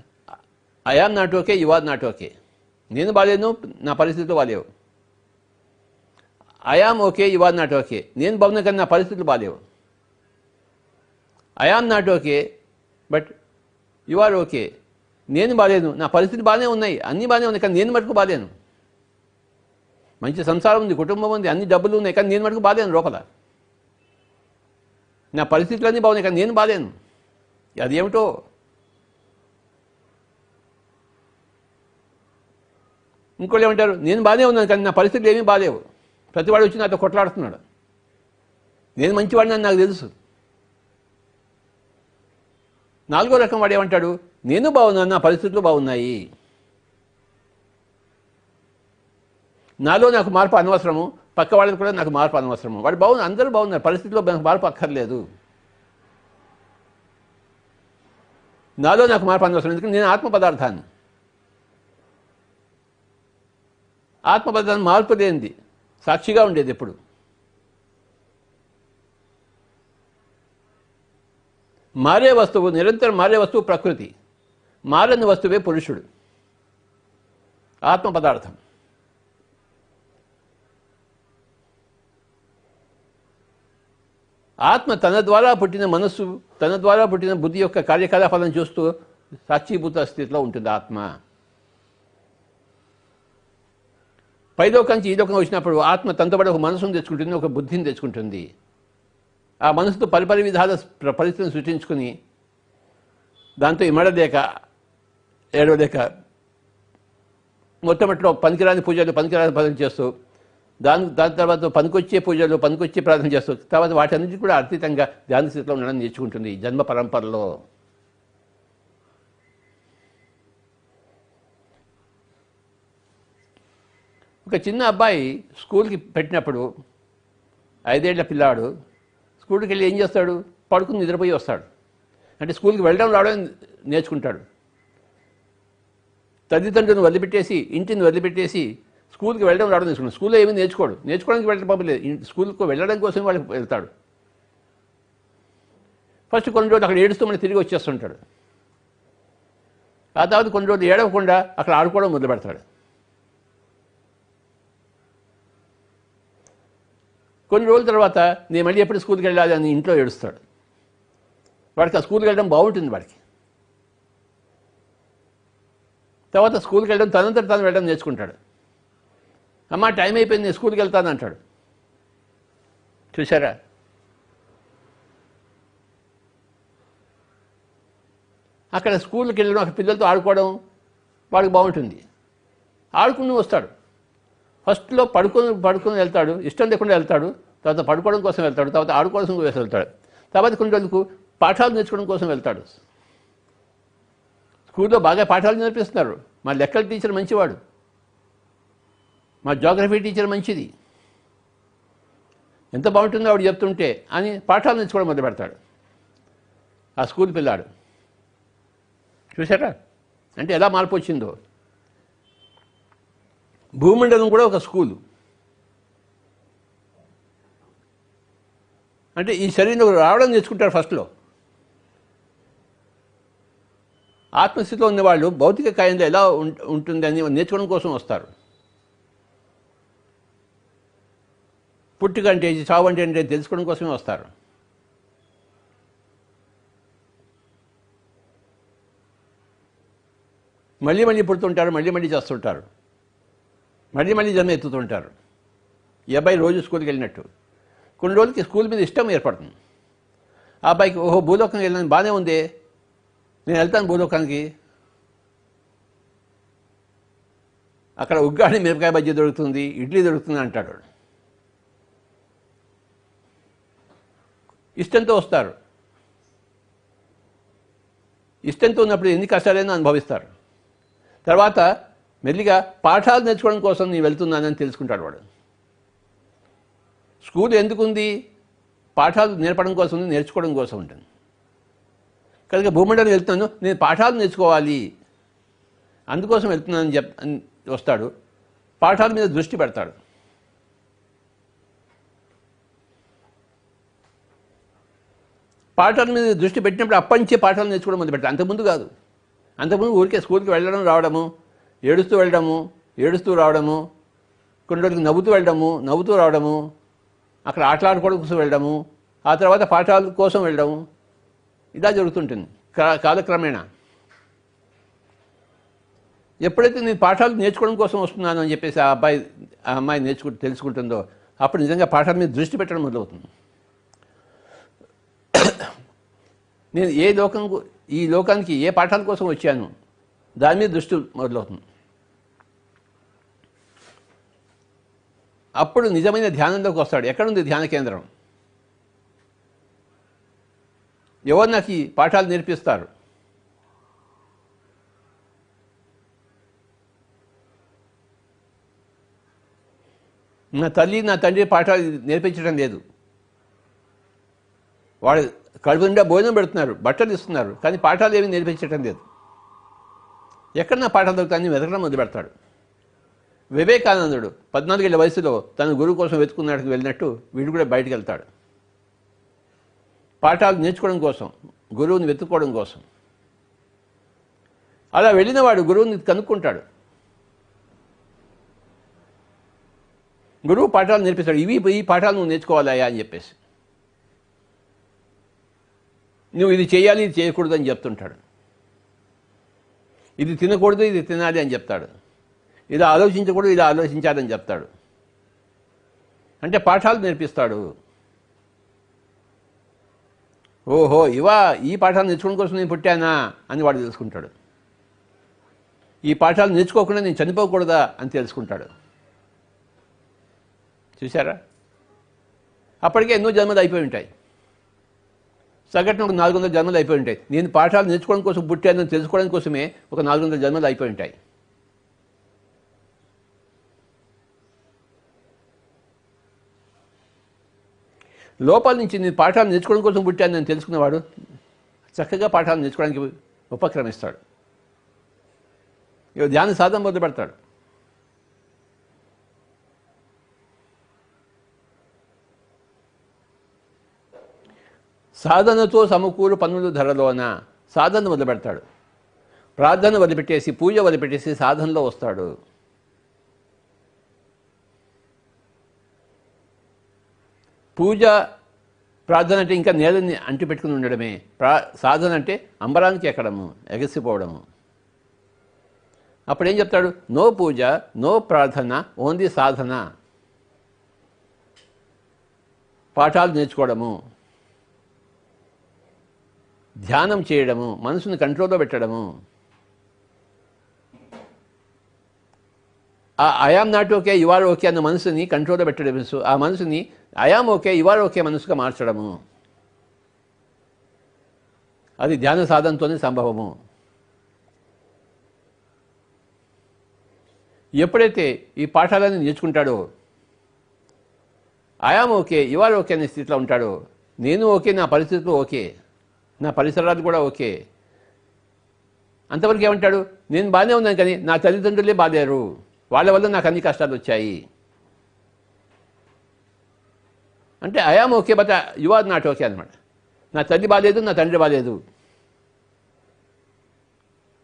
I am not okay, you are not okay. నేను బాగాలేను, నా పరిస్థితులు బాగాలేవు. I am okay, you are not okay. నేను బాగున్నా కానీ నా పరిస్థితులు బాగాలేవు. I am not okay but you are okay. నేను బాగాలేను, నా పరిస్థితులు బాగానే ఉన్నాయి, అన్నీ బాగానే ఉన్నాయి, కానీ నేను మటుకు బాగాలేను. మంచి సంసారం ఉంది, కుటుంబం ఉంది, అన్ని డబ్బులు ఉన్నాయి, కానీ నేను మటుకు బాగాలేను లోపల. నా పరిస్థితులన్నీ బాగున్నాయి కానీ నేను బాగాలేను. అది ఏమిటో. ఇంకోళ్ళు ఏమంటారు, నేను బాగానే ఉన్నాను కానీ నా పరిస్థితులు ఏమీ బాగాలేవు, ప్రతివాడు వచ్చి నాతో కొట్లాడుతున్నాడు, నేను మంచివాడిని అని నాకు తెలుసు. నాలుగో రకం వాడు ఏమంటాడు, నేను బాగున్నాను, నా పరిస్థితులు బాగున్నాయి, నాలో నాకు మార్పు అనవసరము, పక్క వాళ్ళకి కూడా నాకు మార్పు అనవసరము. వాడు బాగున్నారు, అందరూ బాగున్నారు, పరిస్థితిలో మార్పు అక్కర్లేదు, నాలో నాకు మార్పు అనవసరం, ఎందుకంటే నేను ఆత్మ పదార్థాన్ని. ఆత్మ పదార్థాన్ని మార్పు లేనిది, సాక్షిగా ఉండేది ఎప్పుడు. మారే వస్తువు, నిరంతరం మారే వస్తువు ప్రకృతి, మారని వస్తువే పురుషుడు, ఆత్మ పదార్థం. ఆత్మ తన ద్వారా పుట్టిన మనస్సు, తన ద్వారా పుట్టిన బుద్ధి యొక్క కార్యకలాపాలను చూస్తూ సాక్షిభూత స్థితిలో ఉంటుంది ఆత్మ. పైలోకానికి ఈ లోకం వచ్చినప్పుడు ఆత్మ తనతో పాటు ఒక మనసును తెచ్చుకుంటుంది, ఒక బుద్ధిని తెచ్చుకుంటుంది. ఆ మనసుతో పరిపరి విధాల పరిస్థితిని సృష్టించుకుని దాంతో ఇమడలేక ఏడవలేక మొట్టమొదటిలో పనికిరాని పూజలు, పనికిరాని పనులు చేస్తూ దాని తర్వాత పనికొచ్చే పూజలు, పనికొచ్చే ప్రార్థన చేస్తూ తర్వాత వాటన్నిటి కూడా అతీతంగా ధ్యాన స్థితిలో ఉండడం నేర్చుకుంటుంది జన్మ పరంపరలో. ఒక చిన్న అబ్బాయి స్కూల్కి పెట్టినప్పుడు, 5 ఏళ్ల పిల్లాడు స్కూల్కి వెళ్ళి ఏం చేస్తాడు, పడుకుని నిద్రపోయి వస్తాడు. అంటే స్కూల్కి వెళ్ళడం రావడం నేర్చుకుంటాడు. తల్లిదండ్రులను వదిలిపెట్టేసి, ఇంటిని వదిలిపెట్టేసి స్కూల్కి వెళ్ళడం రావడం నేర్చుకుంటాడు. స్కూల్లో ఏమీ నేర్చుకోవడానికి వెళ్ళడం పంపలేదు, స్కూల్కి వెళ్ళడం కోసం వాళ్ళు వెళ్తాడు. ఫస్ట్ కొన్ని రోజులు అక్కడ ఏడుస్తూ మళ్ళీ తిరిగి వచ్చేస్తుంటాడు. ఆ తర్వాత కొన్ని రోజులు ఏడవకుండా అక్కడ ఆడుకోవడం మొదలు పెడతాడు. కొన్ని రోజుల తర్వాత నేను మళ్ళీ ఎప్పుడు స్కూల్కి వెళ్ళాలి అని ఇంట్లో ఏడుస్తాడు. వాడికి ఆ స్కూల్కి వెళ్ళడం బాగుంటుంది వాడికి. తర్వాత స్కూల్కి వెళ్ళడం తనంతట తాను వెళ్ళడం నేర్చుకుంటాడు. అమ్మ టైం అయిపోయింది, నేను స్కూల్కి వెళ్తాను అంటాడు. చూసారా? అక్కడ స్కూల్కి వెళ్ళడం, అక్కడ పిల్లలతో ఆడుకోవడం వాడికి బాగుంటుంది. ఆడుకుని వస్తాడు. ఫస్ట్లో పడుకొని వెళ్తాడు, ఇష్టం లేకుండా వెళ్తాడు, తర్వాత పడుకోవడం కోసం వెళ్తాడు, తర్వాత ఆడుకోవడం కోసం వెళ్తాడు. తర్వాత కొన్ని రోజులకు పాఠాలు నేర్చుకోవడం కోసం వెళ్తాడు. స్కూల్లో బాగా పాఠాలు నేర్పిస్తున్నారు, మా లెక్కల టీచర్ మంచివాడు, మా జాగ్రఫీ టీచర్ మంచిది, ఎంత బాగుంటుందో ఆవిడ చెప్తుంటే అని పాఠాలు నేర్చుకోవడం మొదలు పెడతాడు ఆ స్కూల్ పిల్లాడు. చూసారా అంటే ఎలా మార్పు వచ్చిందో. భూమండలం కూడా ఒక స్కూలు. అంటే ఈ శరీరంలో రావడం నేర్చుకుంటారు ఫస్ట్లో. ఆత్మస్థితిలో ఉన్నవాళ్ళు భౌతిక కాయంలో ఎలా ఉంటుందని నేర్చుకోవడం కోసం వస్తారు. పుట్టుక అంటే చావు అంటే తెలుసుకోవడం కోసమే వస్తారు. మళ్ళీ మళ్ళీ పుడుతుంటారు, మళ్ళీ మళ్ళీ చేస్తుంటారు, మళ్ళీ మళ్ళీ జన్మ ఎత్తుతుంటారు. ఈ అబ్బాయి రోజు స్కూల్కి వెళ్ళినట్టు కొన్ని రోజులకి స్కూల్ మీద ఇష్టం ఏర్పడుతుంది. ఆ అబ్బాయికి ఓహో భూలోకానికి వెళ్ళాను బాగానే ఉంది, నేను వెళ్తాను భూలోకానికి, అక్కడ ఉగ్గాని మిరపకాయ బజ్జీ దొరుకుతుంది, ఇడ్లీ దొరుకుతుంది అంటాడు. ఇష్టంతో వస్తారు. ఇష్టంతో ఉన్నప్పుడు ఎన్ని కష్టాలైనా అనుభవిస్తారు. తర్వాత మెల్లిగా పాఠాలు నేర్చుకోవడం కోసం నేను వెళ్తున్నానని తెలుసుకుంటాడు వాడు. స్కూల్ ఎందుకుంది? పాఠాలు నేర్పడం కోసం ఉంది, నేర్చుకోవడం కోసం ఉంటుంది. కనుక భూమండలం వెళ్తున్నాను, నేను పాఠాలు నేర్చుకోవాలి, అందుకోసం వెళ్తున్నానని వస్తాడు. పాఠాల మీద దృష్టి పెడతాడు. పాఠాల మీద దృష్టి పెట్టినప్పుడు అప్పటి నుంచే పాఠాలు నేర్చుకోవడం మొదలు పెడతాడు. అంతకుముందు కాదు. అంతకుముందు ఊరికే స్కూల్కి వెళ్ళడం రావడము, ఏడుస్తూ వెళ్ళడము, ఏడుస్తూ రావడము, కొన్ని రోజులకు నవ్వుతూ వెళ్ళడము, నవ్వుతూ రావడము, అక్కడ ఆటలాడుకోవడం కోసం వెళ్ళడము, ఆ తర్వాత పాఠాల కోసం వెళ్ళడము, ఇలా జరుగుతుంటుంది కాలక్రమేణా. ఎప్పుడైతే నేను పాఠాలు నేర్చుకోవడం కోసం వస్తున్నాను అని చెప్పేసి ఆ అమ్మాయి తెలుసుకుంటుందో అప్పుడు నిజంగా పాఠాల మీద దృష్టి పెట్టడం మొదలవుతుంది. నేను ఈ లోకానికి ఏ పాఠాల కోసం వచ్చాను దాని మీద దృష్టి మొదలవుతుంది. అప్పుడు నిజమైన ధ్యానంలోకి వస్తాడు. ఎక్కడుంది ధ్యాన కేంద్రం? ఎవరు నాకు ఈ పాఠాలు నేర్పిస్తారు? నా తల్లి నా తండ్రి పాఠాలు నేర్పించడం లేదు. వాడు కడుపు నిండా భోజనం పెడుతున్నారు, బట్టలు ఇస్తున్నారు, కానీ పాఠాలు ఏమీ నేర్పించడం లేదు. ఎక్కడ నా పాఠాలు దొరుకుతాయని వెతకడం మొదలు పెడతాడు. వివేకానందుడు 14 ఏళ్ల వయసులో తన గురువు కోసం వెతుకున్నాడికి వెళ్ళినట్టు వీడు కూడా బయటికి వెళ్తాడు. పాఠాలు నేర్చుకోవడం కోసం, గురువుని వెతుక్కోవడం కోసం. అలా వెళ్ళిన వాడు గురువుని కనుక్కుంటాడు. గురువు పాఠాలు నేర్పిస్తాడు. ఈ పాఠాలు నువ్వు నేర్చుకోవాలయా అని చెప్పేసి, నువ్వు ఇది చేయాలి, ఇది చేయకూడదు అని చెప్తుంటాడు. ఇది తినకూడదు, ఇది తినాలి అని చెప్తాడు. ఇలా ఆలోచించకూడదు, ఇలా ఆలోచించాలని చెప్తాడు. అంటే పాఠాలు నేర్పిస్తాడు. ఓహో ఈ పాఠాలు నేర్చుకోవడం కోసం నేను పుట్టానా అని వాడు తెలుసుకుంటాడు. ఈ పాఠాలు నేర్చుకోకుండా నేను చనిపోకూడదా అని తెలుసుకుంటాడు. చూసారా? అప్పటికే ఎన్నో జన్మలు అయిపోయి ఉంటాయి. సగటున ఒక 400 జన్మలు అయిపోయి ఉంటాయి. నేను పాఠాలు నేర్చుకోవడం కోసం పుట్టానని తెలుసుకోవడం కోసమే ఒక 400 జన్మలు అయిపోయి ఉంటాయి. లోపల నుంచి నేను పాఠాలు నేర్చుకోవడం కోసం పుట్టానని తెలుసుకున్నవాడు చక్కగా పాఠాలు నేర్చుకోవడానికి ఉపక్రమిస్తాడు. ధ్యాన సాధన మొదలు పెడతాడు. సాధనతో సమకూరు పనులు ధరలోన సాధన మొదలు పెడతాడు. ప్రార్థన వదిలిపెట్టేసి, పూజ వదిలిపెట్టేసి సాధనలో వస్తాడు. పూజ ప్రార్థన అంటే ఇంకా నేలని అంటి పెట్టుకుని ఉండడమే. సాధన అంటే అంబరానికి ఎక్కడము, ఎగసిపోవడము. అప్పుడేం చెప్తాడు? నో పూజ, నో ప్రార్థన, ఓన్లీ సాధన. పాఠాలు నేర్చుకోవడము, ధ్యానం చేయడము, మనసుని కంట్రోల్లో పెట్టడము. ఆ I am not okay, you are okay అన్న మనసుని కంట్రోల్లో పెట్టడం. ఆ మనసుని I am okay, you are okay మనసుగా మార్చడము. అది ధ్యాన సాధనతోనే సంభవము. ఎప్పుడైతే ఈ పాఠాలన్నీ నేర్చుకుంటాడో, ఆయామ ఓకే, ఇవాళ ఓకే అనే స్థితిలో ఉంటాడో, నేను ఓకే, నా పరిస్థితులు ఓకే, నా పరిసరాలు కూడా ఓకే, అంతవరకు ఏమంటాడు, నేను బాగానే ఉన్నాను కానీ నా తల్లిదండ్రులే బాగాలేరు, వాళ్ళ వల్ల నాకు అన్ని కష్టాలు వచ్చాయి అంటే I am okay but you are not okay అనమాట. నా తల్లి బాగాలేదు, నా తండ్రి బాగాలేదు.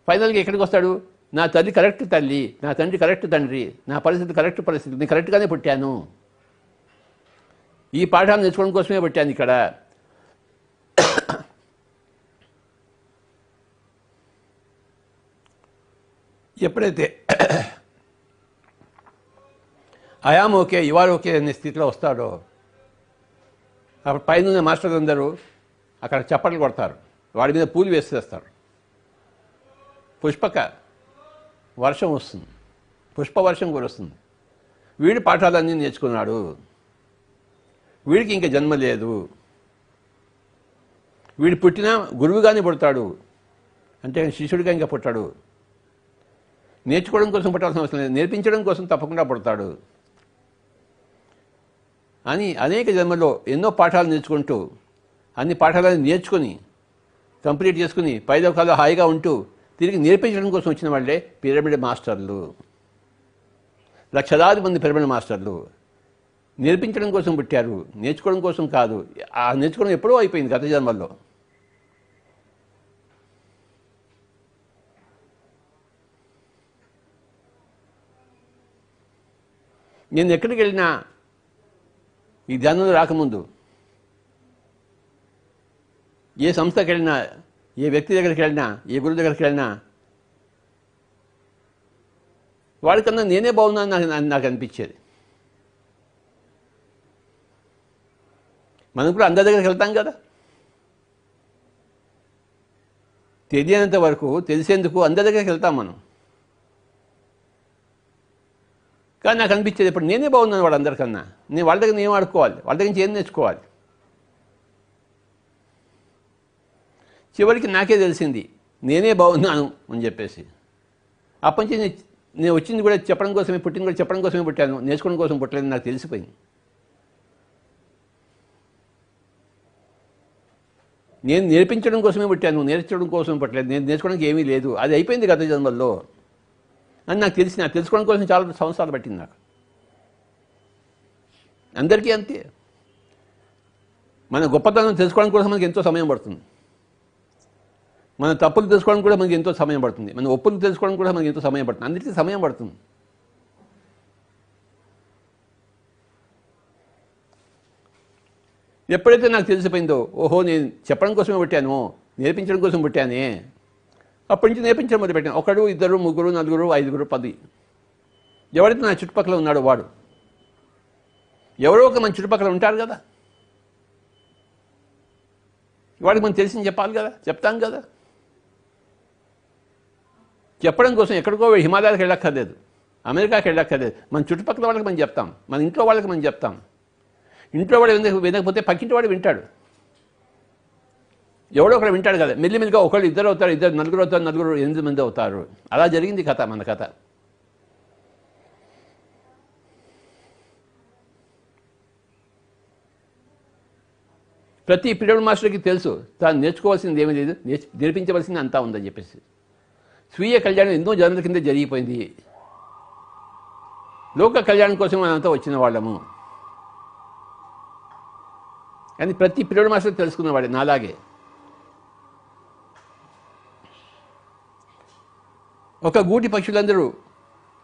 ఫైనల్గా ఎక్కడికి వస్తాడు, నా తల్లి కరెక్ట్ తల్లి, నా తండ్రి కరెక్ట్ తండ్రి, నా పరిస్థితి కరెక్ట్ పరిస్థితి, నేను కరెక్ట్గానే పుట్టాను, ఈ పాఠాలు నేర్చుకోవడం కోసమే పుట్టాను ఇక్కడ. ఎప్పుడైతే I am okay, you are okay అనే స్థితిలో వస్తాడో, అప్పుడు పైన మాస్టర్లు అందరూ అక్కడ చప్పట్లు కొడతారు, వాడి మీద పూలు వేసేస్తారు, పుష్పక వర్షం వస్తుంది, పుష్పవర్షం కురుస్తుంది. వీడి పాఠాలన్నీ నేర్చుకున్నాడు, వీడికి ఇంకా జన్మ లేదు, వీడు పుట్టినా గురువుగానే పుడతాడు, అంటే శిష్యుడిగా ఇంకా పుట్టాడు. నేర్చుకోవడం కోసం పుట్టాల్సిన అవసరం లేదు, నేర్పించడం కోసం తప్పకుండా పుడతాడు అని అనేక జన్మల్లో ఎన్నో పాఠాలు నేర్చుకుంటూ, అన్ని పాఠాలను నేర్చుకుని కంప్లీట్ చేసుకుని పైలోకాల్లో హాయిగా ఉంటూ తిరిగి నేర్పించడం కోసం వచ్చిన వాళ్ళే పిరమిడ్ మాస్టర్లు. లక్షలాది మంది పిరమిడ్ మాస్టర్లు నేర్పించడం కోసం పుట్టారు, నేర్చుకోవడం కోసం కాదు. ఆ నేర్చుకోవడం ఎప్పుడో అయిపోయింది గత జన్మల్లో. నేను ఎక్కడికి వెళ్ళినా ఈ ధ్యానంలో రాకముందు ఏ సంస్థకి వెళ్ళినా, ఏ వ్యక్తి దగ్గరికి వెళ్ళినా, ఏ గురువు దగ్గరికి వెళ్ళినా వాడికన్నా నేనే బాగున్నాను నాకు అనిపించేది. మనం కూడా అందరి దగ్గరికి వెళ్తాం కదా, తెలియనంత వరకు తెలిసేందుకు అందరి దగ్గరికి వెళ్తాం మనం. కానీ నాకు అనిపించేది ఇప్పుడు నేనే బాగున్నాను వాళ్ళందరికన్నా, నేను వాళ్ళ దగ్గర ఏం ఆడుకోవాలి, వాళ్ళ దగ్గర నుంచి ఏం నేర్చుకోవాలి. చివరికి నాకే తెలిసింది నేనే బాగున్నాను అని చెప్పేసి. అప్పటి నుంచి నేను వచ్చింది కూడా చెప్పడం కోసమే, పుట్టింది కూడా చెప్పడం కోసమే పుట్టాను, నేర్చుకోవడం కోసం పుట్టలేదు నాకు తెలిసిపోయింది. నేను నేర్పించడం కోసమే పుట్టాను, నేర్చుకోవడం కోసం పుట్టలేదు, నేను నేర్చుకోవడానికి ఏమీ లేదు, అది అయిపోయింది గత జన్మల్లో అని నాకు తెలిసి, నాకు తెలుసుకోవడం కోసం చాలా సంవత్సరాలు పట్టింది నాకు. అందరికీ అంతే, మన గొప్పతనం తెలుసుకోవడం కోసం మనకి ఎంతో సమయం పడుతుంది, మన తప్పులు తెలుసుకోవడం కూడా మనకి ఎంతో సమయం పడుతుంది, మన ఒప్పులు తెలుసుకోవడం కూడా మనకి ఎంతో సమయం పడుతుంది, అందరికీ సమయం పడుతుంది. ఎప్పుడైతే నాకు తెలిసిపోయిందో, ఓహో నేను చెప్పడం కోసమే పుట్టాను, నేర్పించడం కోసం పుట్టానే, అప్పటి నుంచి నేర్పించడం మొదలుపెట్టాను. ఒకడు, ఇద్దరు, ముగ్గురు, నలుగురు, 5, 10. ఎవరైతే నా చుట్టుపక్కల ఉన్నాడో వాడు, ఎవరో ఒక మన చుట్టుపక్కల ఉంటారు కదా, వాడికి మనం తెలిసింది చెప్పాలి కదా, చెప్తాం కదా. చెప్పడం కోసం ఎక్కడికో హిమాలయాలకు వెళ్ళక్కర్లేదు, అమెరికాకి వెళ్ళక్కర్లేదు, మన చుట్టుపక్కల వాళ్ళకి మనం చెప్తాం, మన ఇంట్లో వాళ్ళకి మనం చెప్తాం. ఇంట్లో వాడు వినకపోతే పక్కింటి వాడు వింటాడు, ఎవడో ఒకడు వింటాడు కదా. మెల్లిమెల్లిగా ఒకళ్ళు, ఇద్దరు అవుతారు, ఇద్దరు నలుగురు అవుతారు, నలుగురు 8 మంది అవుతారు. అలా జరిగింది కథ, మన కథ. ప్రతి పిరమిడ్ మాస్టర్కి తెలుసు తాను నేర్చుకోవాల్సింది ఏమీ లేదు, నేర్పించవలసింది అంతా ఉందని చెప్పేసి. స్వీయ కళ్యాణం ఎన్నో జన్మల కింద జరిగిపోయింది, లోక కళ్యాణం కోసం మనంతా వచ్చిన వాళ్ళము కానీ ప్రతి పిరమిడ్ మాస్టర్ తెలుసుకున్నవాడే నాలాగే. ఒక గూటి పక్షులందరూ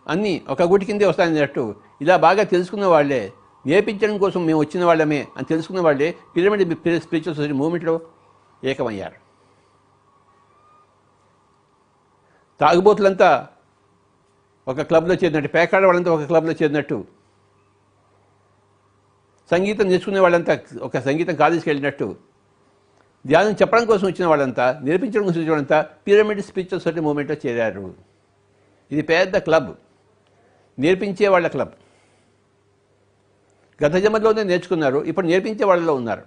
అన్నీ ఒక గూటి కిందే వస్తాయన్నట్టు ఇలా బాగా తెలుసుకున్న వాళ్ళే, నేర్పించడం కోసం మేము వచ్చిన వాళ్ళమే అని తెలుసుకున్న వాళ్ళే పిరమిడ్ స్పిరిచువల్ సొసైటీ మూవ్మెంట్లో ఏకమయ్యారు. తాగుబోతులంతా ఒక క్లబ్లో చేరినట్టు, పేకాడ వాళ్ళంతా ఒక క్లబ్లో చేరినట్టు, సంగీతం నేర్చుకునే వాళ్ళంతా ఒక సంగీతం కాలేజీకి వెళ్ళినట్టు, ధ్యానం చెప్పడం కోసం వచ్చిన వాళ్ళంతా, నేర్పించడం కోసం వచ్చిన వాళ్ళంతా పిరమిడ్ స్పిరిచువల్ సొసైటీ మూవ్మెంట్లో చేరారు. ఇది పెద్ద క్లబ్, నేర్పించే వాళ్ళ క్లబ్. గత జన్మలోనే నేర్చుకున్నారు, ఇప్పుడు నేర్పించే వాళ్ళలో ఉన్నారు.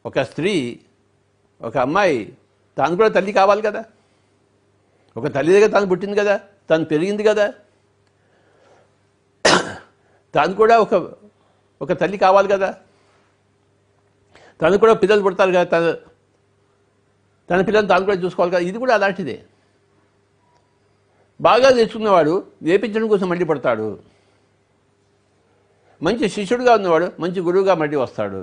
ఒక స్త్రీ, ఒక అమ్మాయి తాను కూడా తల్లి కావాలి కదా, ఒక తల్లి దగ్గర తాను పుట్టింది కదా, తాను పెరిగింది కదా, తాను కూడా ఒక తల్లి కావాలి కదా, తను కూడా పిల్లలు పుడతారు కదా, తన పిల్లలు తాను కూడా చూసుకోవాలి కదా. ఇది కూడా అలాంటిదే. బాగా నేర్చుకున్నవాడు నేర్పించడం కోసం మళ్ళీ పడతాడు. మంచి శిష్యుడిగా ఉన్నవాడు మంచి గురువుగా మళ్ళీ వస్తాడు.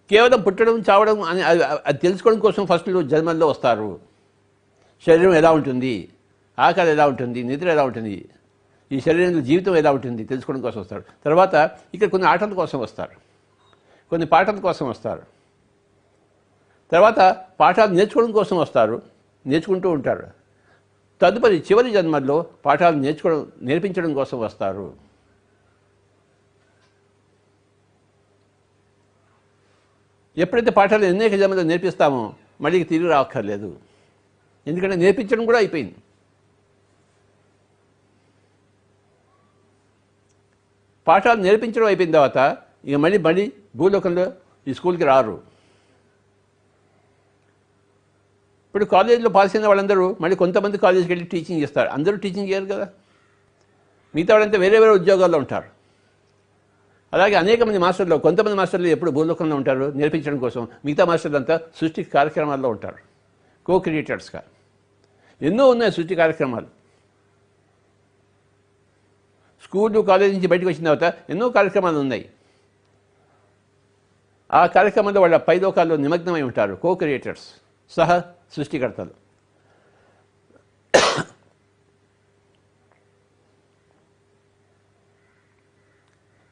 కేవలం పుట్టడం చావడం అని అది తెలుసుకోవడం కోసం ఫస్ట్ జన్మల్లో వస్తారు. శరీరం ఎలా ఉంటుంది, ఆకలి ఎలా ఉంటుంది, నిద్ర ఎలా ఉంటుంది, ఈ శరీరంలో జీవితం ఎలా ఉంటుంది తెలుసుకోవడం కోసం వస్తారు. తర్వాత ఇక్కడ కొన్ని ఆటల కోసం వస్తారు, కొన్ని పాటల కోసం వస్తారు. తర్వాత పాఠాలు నేర్చుకోవడం కోసం వస్తారు, నేర్చుకుంటూ ఉంటారు. తదుపరి చివరి జన్మల్లో పాఠాలు నేర్పించడం కోసం వస్తారు. ఎప్పుడైతే పాఠాలు అనేక జన్మలో నేర్పిస్తామో మళ్ళీ తిరిగి రావక్కర్లేదు. ఎందుకంటే నేర్పించడం కూడా అయిపోయింది. పాఠాలు నేర్పించడం అయిపోయిన తర్వాత ఇక మళ్ళీ భూలోకంలో ఈ స్కూల్కి రారు. ఇప్పుడు కాలేజీలో పాస్ అయిన వాళ్ళందరూ మళ్ళీ కొంతమంది కాలేజీకి వెళ్ళి టీచింగ్ చేస్తారు. అందరూ టీచింగ్ చేయరు కదా, మిగతా వాళ్ళంతా వేరే వేరే ఉద్యోగాల్లో ఉంటారు. అలాగే అనేక మంది మాస్టర్లు, కొంతమంది మాస్టర్లు ఎప్పుడు భూలోకంలో ఉంటారు నేర్పించడం కోసం, మిగతా మాస్టర్లు అంతా సృష్టి కార్యక్రమాల్లో ఉంటారు, కో క్రియేటర్స్గా. ఎన్నో ఉన్నాయి సృష్టి కార్యక్రమాలు. స్కూలు కాలేజీ నుంచి బయటకు వచ్చిన తర్వాత ఎన్నో కార్యక్రమాలు ఉన్నాయి. ఆ కార్యక్రమంలో వాళ్ళ పైలోకాల్లో నిమగ్నమై ఉంటారు, కో క్రియేటర్స్, సహ సృష్టికర్తలు.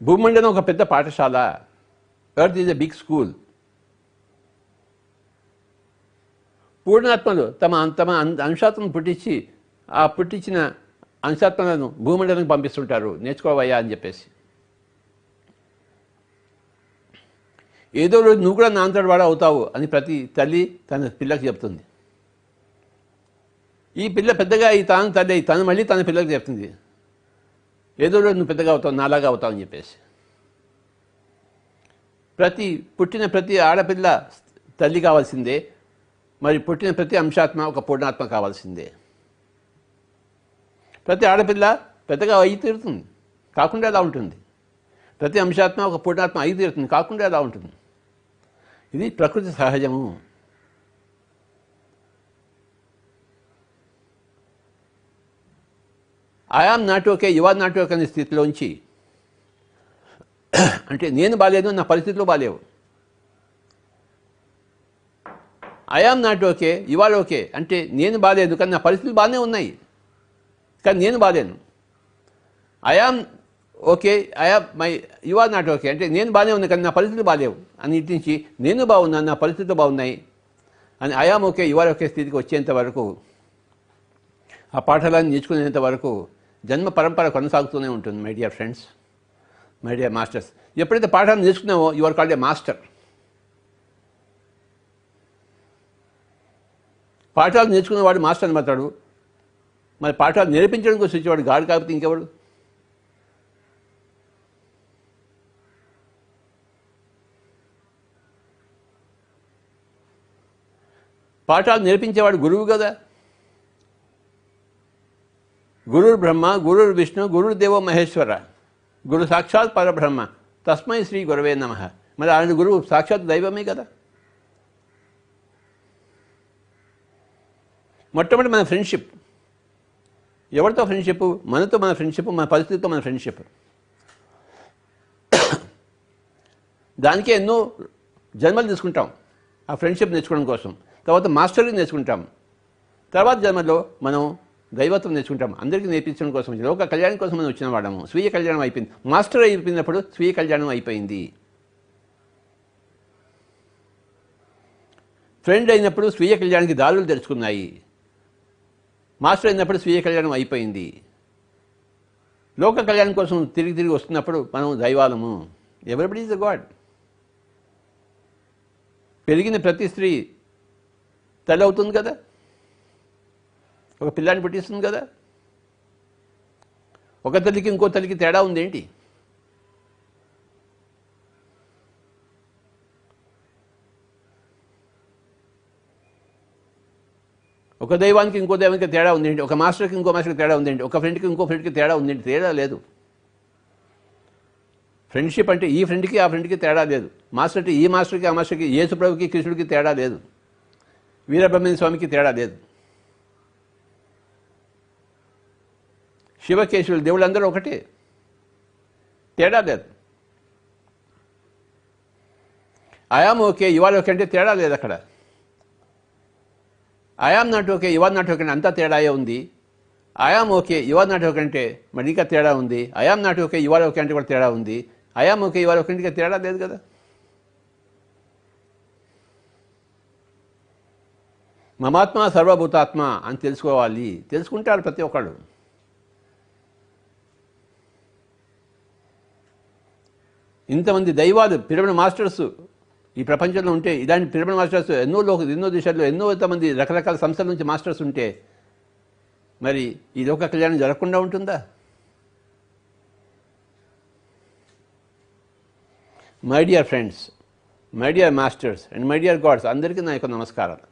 భూమండలం ఒక పెద్ద పాఠశాల. Earth is a big school. పూర్ణాత్మలు తమ అంశాత్మను పుట్టించి ఆ పుట్టించిన అంశాత్మలను భూమండలానికి పంపిస్తుంటారు, నేర్చుకోవయ్యా అని చెప్పేసి. ఏదో రోజు నువ్వు కూడా నా అంతటి వాడు అవుతావు అని ప్రతి తల్లి తన పిల్లకి చెప్తుంది. ఈ పిల్ల పెద్దగా ఈ తాను తల్లి తను మళ్ళీ తన పిల్లకి చెప్తుంది, ఏదో రోజు నువ్వు పెద్దగా అవుతావు, నాలాగా అవుతావు అని చెప్పేసి. పుట్టిన ప్రతి ఆడపిల్ల తల్లి కావాల్సిందే, మరి పుట్టిన ప్రతి అంశాత్మ ఒక పూర్ణాత్మ కావాల్సిందే. ప్రతి ఆడపిల్ల పెద్దగా అయి తీరుతుంది, కాకుండా ఎలా ఉంటుంది. ప్రతి అంశాత్మ ఒక పూర్ణాత్మ అయి తీరుతుంది, కాకుండా ఎలా ఉంటుంది. ఇది ప్రకృతి సహజము. I am not okay, you are not okay అనే స్థితిలోంచి, అంటే నేను బాగాలేదు, నా పరిస్థితులు బాగాలేవు. I am not okay, you are okay అంటే నేను బాగాలేదు కానీ నా పరిస్థితులు బాగానే ఉన్నాయి, కానీ నేను బాగాలేను. I am okay, you are not okay అంటే నేను బాగానే ఉన్నాయి కానీ నా పరిస్థితులు బాగాలేవు అని ఇట్టించి నేను బాగున్నాను, నా పరిస్థితులు బాగున్నాయి అని I am okay, you are okay స్థితికి వచ్చేంత వరకు, ఆ పాఠాలను నేర్చుకునేంత వరకు జన్మ పరంపర కొనసాగుతూనే ఉంటుంది. My dear friends, my dear masters. ఎప్పుడైతే పాఠాలు నేర్చుకున్నావో you are called a master. పాఠాలు నేర్చుకున్నవాడు మాస్టర్ అని మాట్లాడు. మరి పాఠాలు నేర్పించడం కోసం వచ్చేవాడు గాడు కాకపోతే ఇంకెవడు? పాఠాలు నేర్పించేవాడు గురువు కదా. గురుర్ బ్రహ్మ, గురుర్ విష్ణు, గురుర్ దేవో మహేశ్వర, గురు సాక్షాత్ పరబ్రహ్మ, తస్మై శ్రీ గురవే నమః. మరి ఆయన గురువు సాక్షాత్ దైవమే కదా. మొట్టమొదటి మన ఫ్రెండ్షిప్. ఎవరితో ఫ్రెండ్షిప్? మనతో మన ఫ్రెండ్షిప్, మన పరిస్థితితో మన ఫ్రెండ్షిప్. దానికే ఎన్నో జన్మలు తీసుకుంటాం ఆ ఫ్రెండ్షిప్ నేర్చుకోవడం కోసం. తర్వాత మాస్టరీ నేర్చుకుంటాం. తర్వాత జన్మలో మనం దైవత్వం నేర్చుకుంటాం. అందరికీ నేర్పించడం కోసం, లోక కళ్యాణం కోసం మనం వచ్చిన వాడము. స్వీయ కళ్యాణం అయిపోయింది. మాస్టర్ అయిపోయినప్పుడు స్వీయ కళ్యాణం అయిపోయింది. ఫ్రెండ్ అయినప్పుడు స్వీయ కళ్యాణానికి దారులు తెరుచుకున్నాయి. మాస్టర్ అయినప్పుడు స్వీయ కళ్యాణం అయిపోయింది. లోక కళ్యాణం కోసం తిరిగి తిరిగి వస్తున్నప్పుడు మనం దైవాలము. Everybody is a god. పెరిగిన ప్రతి స్త్రీ తల్లి అవుతుంది కదా, ఒక పిల్లాన్ని పుట్టిస్తుంది కదా. ఒక తల్లికి ఇంకో తల్లికి తేడా ఉందేంటి? ఒక దైవానికి ఇంకో దైవానికి తేడా ఉందేంటి? ఒక మాస్టర్కి ఇంకో మాస్టర్కి తేడా ఉందేంటి? ఒక ఫ్రెండ్కి ఇంకో ఫ్రెండ్కి తేడా ఉందేంటి? తేడా లేదు. ఫ్రెండ్షిప్ అంటే ఈ ఫ్రెండ్కి ఆ ఫ్రెండ్కి తేడా లేదు. మాస్టర్ అంటే ఈ మాస్టర్కి ఆ మాస్టర్కి, యేసుప్రభుకి కృష్ణుడికి తేడా లేదు, వీరబ్రహ్మణ్య స్వామికి తేడా లేదు. శివకేశవులు దేవుళ్ళందరూ ఒకటే, తేడా లేదు. ఐఆమ్ ఓకే ఇవాళ ఓకే అంటే తేడా లేదు అక్కడ. ఐఆమ్ నాట్ ఓకే ఇవాళ నాట్ ఓకే అంటే అంతా తేడాయే ఉంది. ఐఆమ్ ఓకే ఇవాళ నాట్ ఓకే అంటే మరి ఇంకా తేడా ఉంది. ఐఆమ్ నాట్ ఓకే ఇవాళ ఓకే అంటే కూడా తేడా ఉంది. ఐఆమ్ ఓకే ఇవాళ ఓకే అంటే తేడా లేదు కదా. మమాత్మ సర్వభూతాత్మ అని తెలుసుకోవాలి. తెలుసుకుంటారు ప్రతి ఒక్కళ్ళు. ఇంతమంది దైవాలు పిరమిడ్ మాస్టర్స్ ఈ ప్రపంచంలో ఉంటే, ఇలాంటి పిరమిడ్ మాస్టర్స్ ఎన్నో దేశాల్లో ఎన్నో మంది రకరకాల సంస్థల నుంచి మాస్టర్స్ ఉంటే మరి ఈ లోక కళ్యాణం జరగకుండా ఉంటుందా? My dear friends, my dear masters and my dear God's, అందరికీ నా యొక్క నమస్కారాలు.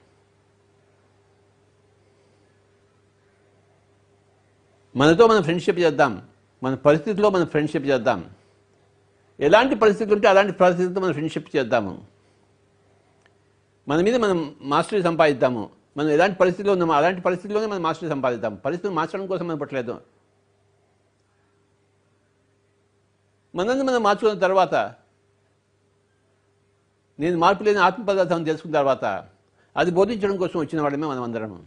మనతో మనం ఫ్రెండ్షిప్ చేద్దాం, మన పరిస్థితిలో మనం ఫ్రెండ్షిప్ చేద్దాం. ఎలాంటి పరిస్థితులు ఉంటే అలాంటి పరిస్థితులతో మనం ఫ్రెండ్షిప్ చేద్దాము. మన మీద మనం మాస్టరీ సంపాదిద్దాము. మనం ఎలాంటి పరిస్థితిలో ఉన్నామో అలాంటి పరిస్థితిలోనే మనం మాస్టరీ సంపాదిద్దాం. పరిస్థితులు మార్చడం కోసం మనం పట్టలేదు. మనల్ని మనం మార్చుకున్న తర్వాత, నేను మార్పు లేని ఆత్మ పదార్థాన్ని తెలుసుకున్న తర్వాత అది బోధించడం కోసం వచ్చిన వాళ్ళమే మనం అందరము.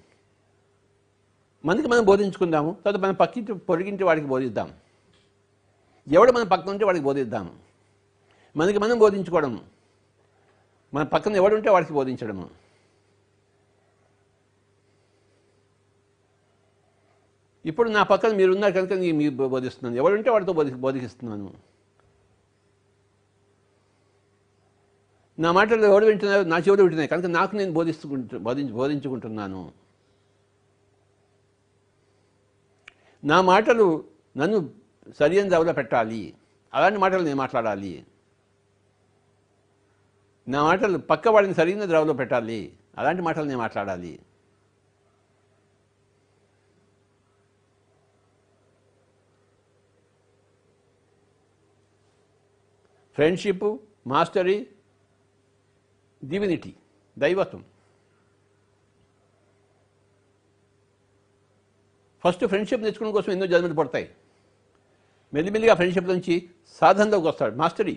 మనకి మనం బోధించుకుందాము, తర్వాత మన పక్కింటి పొరిగింటి వాడికి బోధిద్దాం. ఎవడు మన పక్కన ఉంటే వాడికి బోధిద్దాము. మనకి మనం బోధించుకోవడము, మన పక్కన ఎవడుంటే వాడికి బోధించడము. ఇప్పుడు నా పక్కన మీరున్నారు కనుక మీకు బోధిస్తున్నాను. ఎవడుంటే వాడితో బోధిస్తున్నాను. నా మాటలు ఎవడు వింటున్నారు? నా చెవులు వింటున్నాయి కనుక నాకు నేను బోధించుకుంటున్నాను. నా మాటలు నన్ను సరియైన దారిలో పెట్టాలి, అలాంటి మాటలు నేను మాట్లాడాలి. నా మాటలు పక్క వాడిని సరైన దారిలో పెట్టాలి, అలాంటి మాటలు నేను మాట్లాడాలి. ఫ్రెండ్షిప్, మాస్టరీ, డివినిటీ, దైవత్వం. ఫస్ట్ ఫ్రెండ్షిప్ నేర్చుకోవడం కోసం ఎన్నో జన్మలు పడతాయి. మెల్లిమెల్లిగా ఫ్రెండ్షిప్ నుంచి సాధనలోకి వస్తాడు, మాస్టరీ.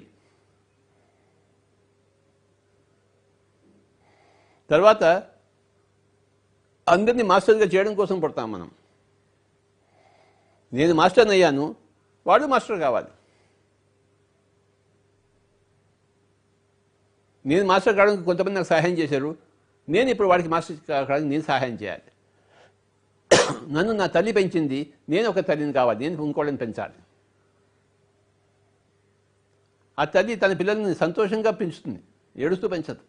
తర్వాత అందరినీ మాస్టర్గా చేయడం కోసం పడతాం మనం. నేను మాస్టర్ని అయ్యాను, వాడు మాస్టర్ కావాలి. నేను మాస్టర్ కావడానికి కొంతమంది నాకు సహాయం చేశారు, నేను ఇప్పుడు వాడికి మాస్టర్ కావడానికి నేను సహాయం చేయాలి. నన్ను నా తల్లి పెంచింది, నేను ఒక తల్లిని కావాలి, నేను ఇంకోళ్ళని పెంచాలి. ఆ తల్లి తన పిల్లల్ని సంతోషంగా పెంచుతుంది, ఏడుస్తూ పెంచదు.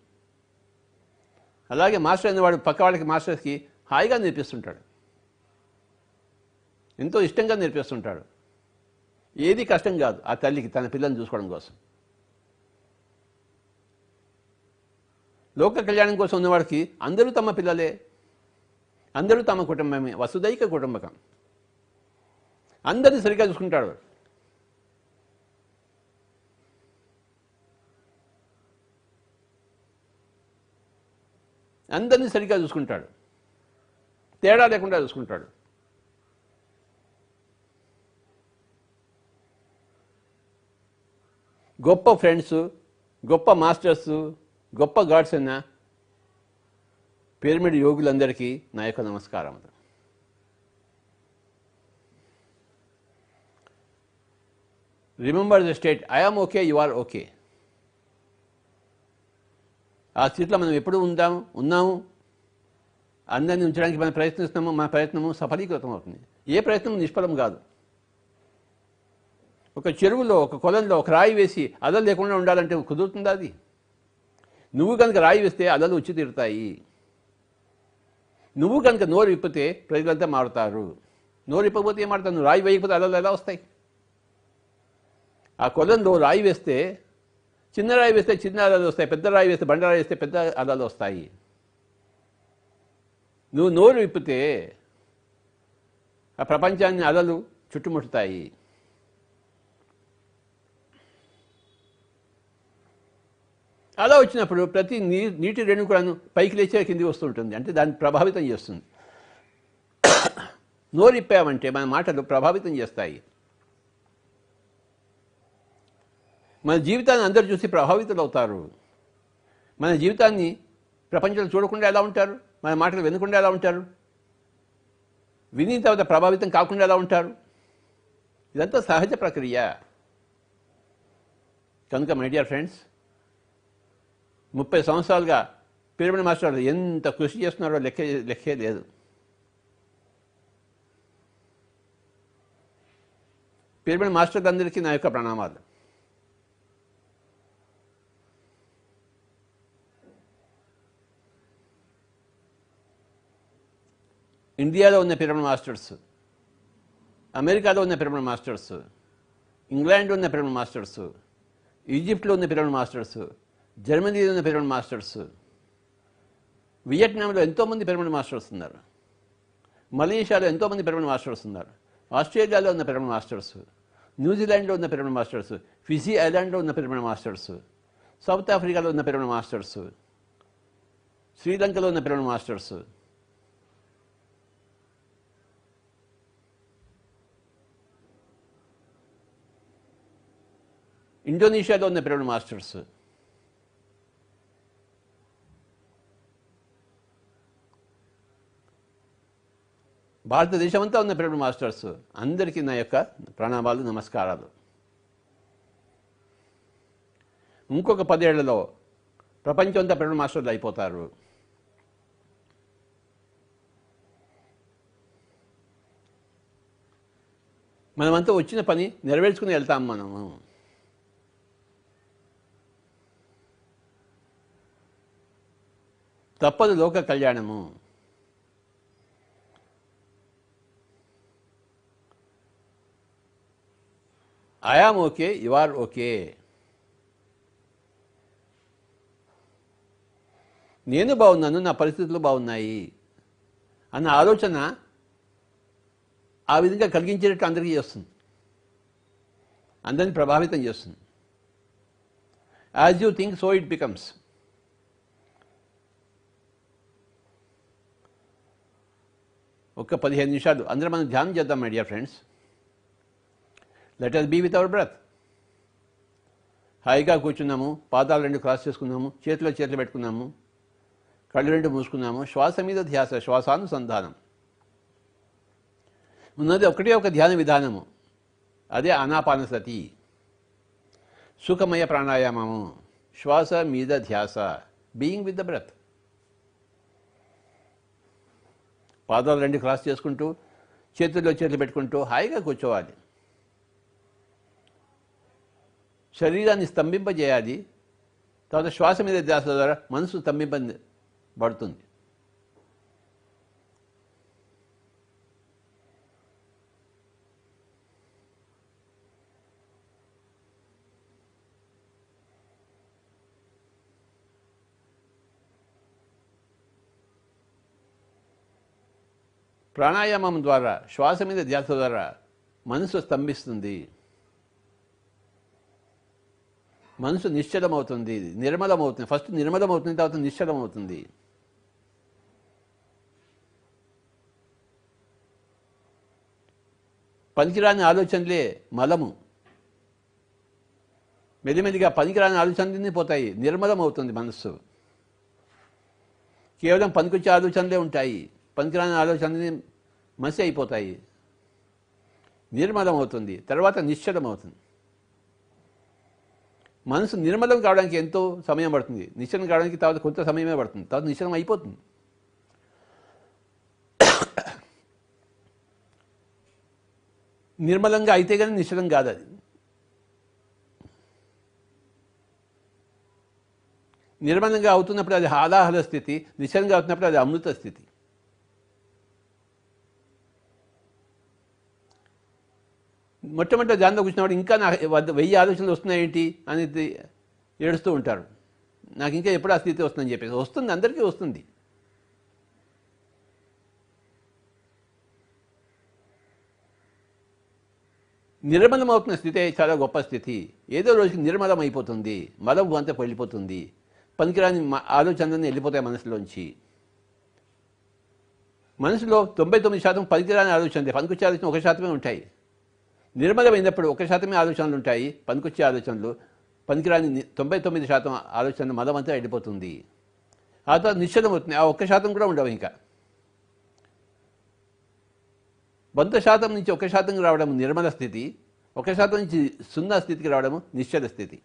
అలాగే మాస్టర్ అనేవాడు పక్క వాళ్ళకి మాస్టర్స్కి హాయిగా నేర్పిస్తుంటాడు, ఎంతో ఇష్టంగా నేర్పిస్తుంటాడు. ఏది కష్టం కాదు ఆ తల్లికి తన పిల్లల్ని చూసుకోవడం కోసం. లోక కళ్యాణం కోసం ఉన్నవాడికి అందరూ తమ పిల్లలే, అందరూ తమ కుటుంబమే, వసుదైక కుటుంబకం. అందరినీ సరిగ్గా చూసుకుంటాడు. అందరినీ సరిగ్గా చూసుకుంటాడు, తేడా లేకుండా చూసుకుంటాడు. గొప్ప ఫ్రెండ్స్, గొప్ప మాస్టర్స్, గొప్ప గాడ్స్ అన్న పిరమిడ్ యోగులందరికీ నా యొక్క నమస్కారం. Remember the state, I am okay, you are okay. ఆ స్థితిలో మనం ఎప్పుడు ఉన్నాము. అందరినీ ఉంచడానికి మనం ప్రయత్నిస్తున్నాము, మన ప్రయత్నము సఫలీకృతం అవుతుంది. ఏ ప్రయత్నం నిష్ఫలం కాదు. ఒక చెరువులో, ఒక కొలంలో ఒక రాయి వేసి అలలు లేకుండా ఉండాలంటే కుదురుతుందా? అది నువ్వు కనుక రాయి వేస్తే అలలు వచ్చి తీరుతాయి. నువ్వు కనుక నోరు విప్పితే ప్రజలంతా మారుతారు. నోరు ఇప్పకపోతే ఏం మాడతావు? నువ్వు రాయి వేయకపోతే అలలు ఎలా వస్తాయి? ఆ కొలంలో రాయి వేస్తే, చిన్న రాయి వేస్తే చిన్న అలలు వస్తాయి, పెద్ద రాయి వేస్తే, బండ రాయి వేస్తే పెద్ద అలలు వస్తాయి. నువ్వు నోరు విప్పితే ఆ ప్రపంచాన్ని అలలు చుట్టుముట్టుతాయి. అలా వచ్చినప్పుడు ప్రతి నీటి రేణు కూడా పైకి లేచే కిందికి వస్తుంటుంది, అంటే దాన్ని ప్రభావితం చేస్తుంది. నోరిప్పామంటే మన మాటలు ప్రభావితం చేస్తాయి. మన జీవితాన్ని అందరూ చూసి ప్రభావితులు అవుతారు. మన జీవితాన్ని ప్రపంచంలో చూడకుండా ఎలా ఉంటారు? మన మాటలు వినకుండా ఎలా ఉంటారు? విని తర్వాత ప్రభావితం కాకుండా ఎలా ఉంటారు? ఇదంతా సహజ ప్రక్రియ. కనుక మై డియర్ ఫ్రెండ్స్, 30 సంవత్సరాలుగా పిరమిడ్ మాస్టర్లు ఎంత కృషి చేస్తున్నారో లెక్కే లేదు. పిరమిడ్ మాస్టర్లందరికీ నా యొక్క ప్రణామాలు. ఇండియాలో ఉన్న పిరమిడ్ మాస్టర్స్, అమెరికాలో ఉన్న పిరమిడ్ మాస్టర్స్, ఇంగ్లాండ్లో ఉన్న పిరమిడ్ మాస్టర్స్, ఈజిప్ట్లో ఉన్న పిరమిడ్ మాస్టర్స్, జర్మనీలో ఉన్న పిరమిడ్ మాస్టర్స్, వియట్నాంలో ఎంతోమంది పిరమిడ్ మాస్టర్స్ ఉన్నారు, మలేషియాలో ఎంతోమంది పిరమిడ్ మాస్టర్స్ ఉన్నారు, ఆస్ట్రేలియాలో ఉన్న పిరమిడ్ మాస్టర్స్, న్యూజిలాండ్లో ఉన్న పిరమిడ్ మాస్టర్స్, ఫిజీ ఐలాండ్లో ఉన్న పిరమిడ్ మాస్టర్స్, సౌత్ ఆఫ్రికాలో ఉన్న పిరమిడ్ మాస్టర్స్, శ్రీలంకలో ఉన్న పిరమిడ్ మాస్టర్స్, ఇండోనేషియాలో ఉన్న పిరమిడ్ మాస్టర్స్, భారతదేశం అంతా ఉన్న పిరమిడ్ మాస్టర్స్ అందరికీ నా యొక్క ప్రణామాలు, నమస్కారాలు. ఇంకొక 10 ఏళ్లలో ప్రపంచం అంతా పిరమిడ్ మాస్టర్లు అయిపోతారు. మనమంతా వచ్చిన పని నెరవేర్చుకుని వెళ్తాం. మనము తప్పదు లోక కళ్యాణము. I am okay, you are okay. నేను బాగున్నాను, నా పరిస్థితులు బాగున్నాయి అన్న ఆలోచన ఆ విధంగా కలిగించేటట్టు అందరికీ చేస్తుంది, అందరిని ప్రభావితం చేస్తుంది. As you think so it becomes. ఒక్క 15 నిమిషాలు అందరూ మనం ధ్యానం చేద్దాం my dear friends. Let us be with our breath. హాయిగా కూర్చున్నాము, పాదాలు 2 క్రాస్ చేసుకున్నాము, చేతిలో చేతులు పెట్టుకున్నాము, కళ్ళు 2 మూసుకున్నాము. శ్వాస మీద ధ్యాస, శ్వాసానుసంధానం. ఉన్నది ఒకటే ఒక ధ్యాన విధానము, అదే ఆనాపానసతి, సుఖమయ ప్రాణాయామము, శ్వాస మీద ధ్యాస, బీయింగ్ విత్ ద బ్రెత్. పాదాలు 2 క్రాస్ చేసుకుంటూ, చేతుల్లో చేతులు పెట్టుకుంటూ హాయిగా కూర్చోవాలి. శరీరాన్ని స్తంభింపజేయాలి. తర్వాత శ్వాస మీద ధ్యాస ద్వారా మనసు స్తంభింపబడుతుంది. ప్రాణాయామం ద్వారా, శ్వాస మీద ధ్యాస ద్వారా మనసు స్తంభిస్తుంది, మనసు నిశ్చలమవుతుంది, నిర్మలమవుతుంది. ఫస్ట్ నిర్మలమవుతుంది, తర్వాత నిశ్చలమవుతుంది. పనికిరాని ఆలోచనలే మలము. మెల్లిమెల్లిగా పనికిరాని ఆలోచనలన్నీ పోతాయి, నిర్మలమవుతుంది మనస్సు. కేవలం పనికొచ్చే ఆలోచనలే ఉంటాయి, పనికిరాని ఆలోచనలన్నీ మసి అయిపోతాయి. నిర్మలమవుతుంది, తర్వాత నిశ్చలమవుతుంది. మనసు నిర్మలం కావడానికి ఎంతో సమయం పడుతుంది, నిశ్చలం కావడానికి తర్వాత కొంత సమయమే పడుతుంది, తర్వాత నిశ్చలం అయిపోతుంది. నిర్మలంగా అయితే కానీ నిశ్చలం కాదు అది. నిర్మలంగా అవుతున్నప్పుడు అది హాలాహల స్థితి, నిశ్చలంగా అవుతున్నప్పుడు అది అమృత స్థితి. మొట్టమొదటి ధ్యానంలో కూర్చున్నప్పుడు ఇంకా నాకు 1000 ఆలోచనలు వస్తున్నాయేంటి అని ఏడుస్తూ ఉంటారు. నాకు ఇంకా ఎప్పుడు ఆ స్థితి వస్తుందని చెప్పేసి. వస్తుంది, అందరికీ వస్తుంది. నిర్మలం అవుతున్న స్థితి చాలా గొప్ప స్థితి. ఏదో రోజుకి నిర్మలం అయిపోతుంది, మలం అంతా వెళ్ళిపోతుంది, పనికిరాని ఆలోచనలన్నీ వెళ్ళిపోతాయి మనసులోంచి. మనసులో 99% పనికిరాని ఆలోచనలే, పనికొచ్చే ఆలోచన 1% ఉంటాయి. నిర్మలమైనప్పుడు 1% ఆలోచనలు ఉంటాయి, పనికొచ్చే ఆలోచనలు. పనికిరాని 99% ఆలోచనలు మలం అంతా వెళ్ళిపోతుంది. ఆ తర్వాత నిశ్చలం అవుతుంది, ఆ 1% కూడా ఉండవు. ఇంకా 100% నుంచి 1%కి రావడం నిర్మల స్థితి, 1% నుంచి 0 స్థితికి రావడం నిశ్చల స్థితి.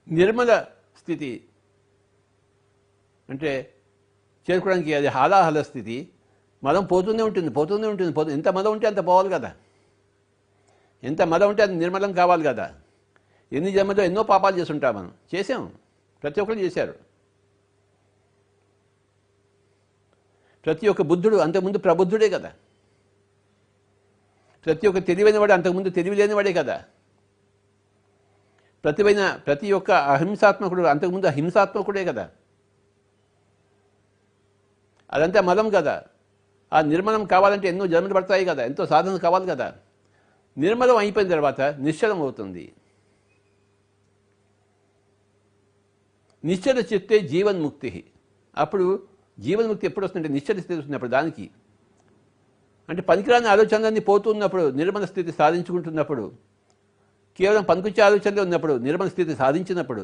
నిర్మల స్థితి అంటే చేరుకోవడానికి అది హాలాహల స్థితి. మలం పోతూనే ఉంటుంది, పోతూనే ఉంటుంది, ఎంత మలం ఉంటే అంత పోవాలి కదా, ఎంత మలం ఉంటే అది నిర్మలం కావాలి కదా. ఎన్ని జన్మలో ఎన్నో పాపాలు చేస్తుంటాం మనం, చేసాం, ప్రతి ఒక్కరు చేశారు. ప్రతి ఒక్క బుద్ధుడు అంతకుముందు ప్రబుద్ధుడే కదా, ప్రతి ఒక్క తెలివైన వాడు అంతకుముందు తెలివి లేనివాడే కదా, ప్రతి ఒక్క అహింసాత్మకుడు అంతకుముందు అహింసాత్మకుడే కదా. అదంతా మలం కదా. ఆ నిర్మలం కావాలంటే ఎన్నో జన్మలు పడతాయి కదా, ఎంతో సాధన కావాలి కదా. నిర్మలం అయిపోయిన తర్వాత నిశ్చలం అవుతుంది. నిశ్చల చిత్తే జీవన్ముక్తి. అప్పుడు జీవన్ముక్తి ఎప్పుడు వస్తుందంటే నిశ్చల స్థితి వస్తున్నప్పుడు. దానికి అంటే పనికిరాని ఆలోచనలన్నీ పోతున్నప్పుడు, నిర్మల స్థితి సాధించుకుంటున్నప్పుడు, కేవలం పనికొచ్చే ఆలోచనలే ఉన్నప్పుడు, నిర్మల స్థితి సాధించినప్పుడు,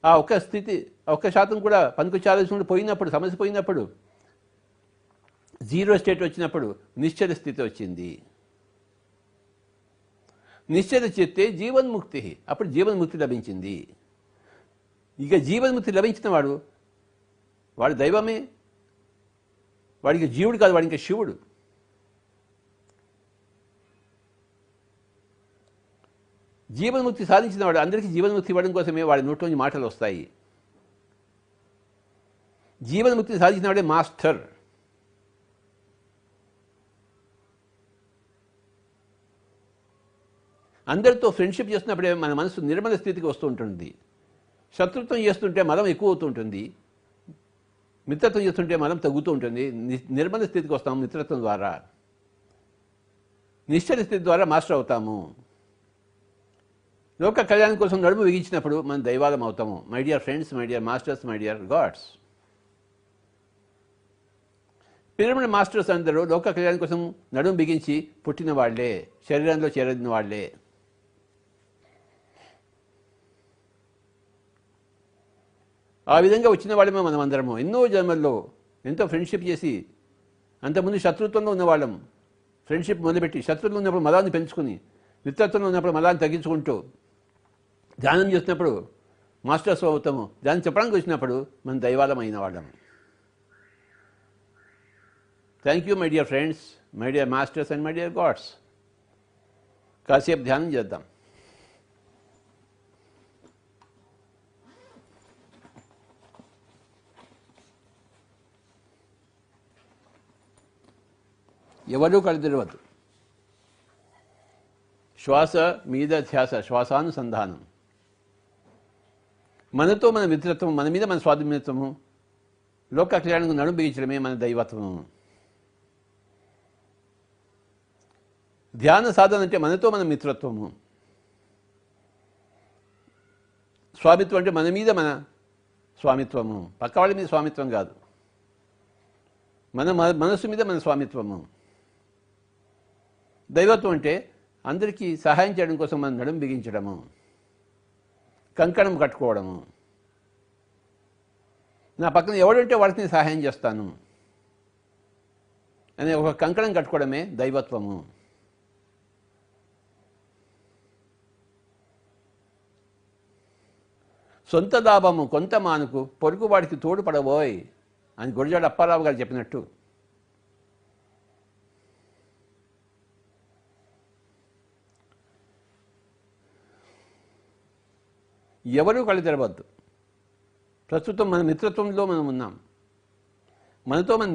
ఆ 1% కూడా పనికొచ్చే ఆలోచనలు పోయినప్పుడు, సమస్య పోయినప్పుడు, జీరో స్టేట్ వచ్చినప్పుడు నిశ్చల స్థితి వచ్చింది. నిశ్చల చిత్తే జీవన్ముక్తి. అప్పుడు జీవన్ముక్తి లభించింది. ఇక జీవన్ముక్తి లభించిన వాడు దైవమే. వాడికి జీవుడు కాదు, వాడి ఇంకా శివుడు. జీవన్ముక్తి సాధించిన వాడు అందరికీ జీవన్ముక్తి ఇవ్వడం కోసమే వాడి నోట్లోంచి మాటలు వస్తాయి. జీవన్ముక్తి సాధించిన వాడే మాస్టర్. అందరితో ఫ్రెండ్షిప్ చేస్తున్నప్పుడే మన మనసు నిర్మల స్థితికి వస్తూ ఉంటుంది. శత్రుత్వం చేస్తుంటే మలం ఎక్కువ అవుతూ ఉంటుంది, మిత్రత్వం చేస్తుంటే మలం తగ్గుతూ ఉంటుంది. నిర్మల స్థితికి వస్తాము మిత్రత్వం ద్వారా. నిశ్చల స్థితి ద్వారా మాస్టర్ అవుతాము. లోక కళ్యాణం కోసం నడుము బిగించినప్పుడు మనం దైవాలం అవుతాము. My dear friends, my dear masters, my dear God's. Pyramid masters అందరూ లోక కళ్యాణం కోసం నడుము బిగించి పుట్టిన వాళ్లే, శరీరంలో చేరిన వాళ్లే. ఆ విధంగా వచ్చిన వాళ్ళమే మనం అందరము. ఎన్నో జన్మల్లో ఎంతో ఫ్రెండ్షిప్ చేసి, అంతకుముందు శత్రుత్వంలో ఉన్నవాళ్ళం, ఫ్రెండ్షిప్ మొదలుపెట్టి శత్రువులు ఉన్నప్పుడు మలాన్ని పెంచుకుని, మిత్రత్వంలో ఉన్నప్పుడు మలాన్ని తగ్గించుకుంటూ, ధ్యానం చేసినప్పుడు మాస్టర్స్ అవుతాము. ధ్యానం చెప్పడానికి వచ్చినప్పుడు మనం దైవాలం అయిన వాళ్ళం. Thank you my dear friends, my dear masters and my dear God's. కాసేపు ధ్యానం చేద్దాం. ఎవరూ కళ్ళు శ్వాస మీద ధ్యాస, శ్వాసానుసంధానం. మనతో మన మిత్రత్వం, మన మీద మన స్వాధీనత్వము, లోక కళ్యాణకు నడుము బిగించడమే మన దైవత్వము. ధ్యాన సాధన అంటే మనతో మన మిత్రత్వము. స్వామిత్వం అంటే మన మీద మన స్వామిత్వము, పక్కవాళ్ళ మీద స్వామిత్వం కాదు, మన మనస్సు మీద మన స్వామిత్వము. దైవత్వం అంటే అందరికీ సహాయం చేయడం కోసం మనం నడుము బిగించడము, కంకణం కట్టుకోవడము. నా పక్కన ఎవడంటే వాడికి సహాయం చేస్తాను అనే ఒక కంకణం కట్టుకోవడమే దైవత్వము. సొంత లాభము కొంత మానుకు, పొరుగువాడికి తోడుపడబోయ్ అని గురజాడ అప్పారావు గారు చెప్పినట్టు, ఎవరూ కళ్ళు తెరవద్దు. ప్రస్తుతం మన మిత్రత్వంలో మనం ఉన్నాం. మనతో మన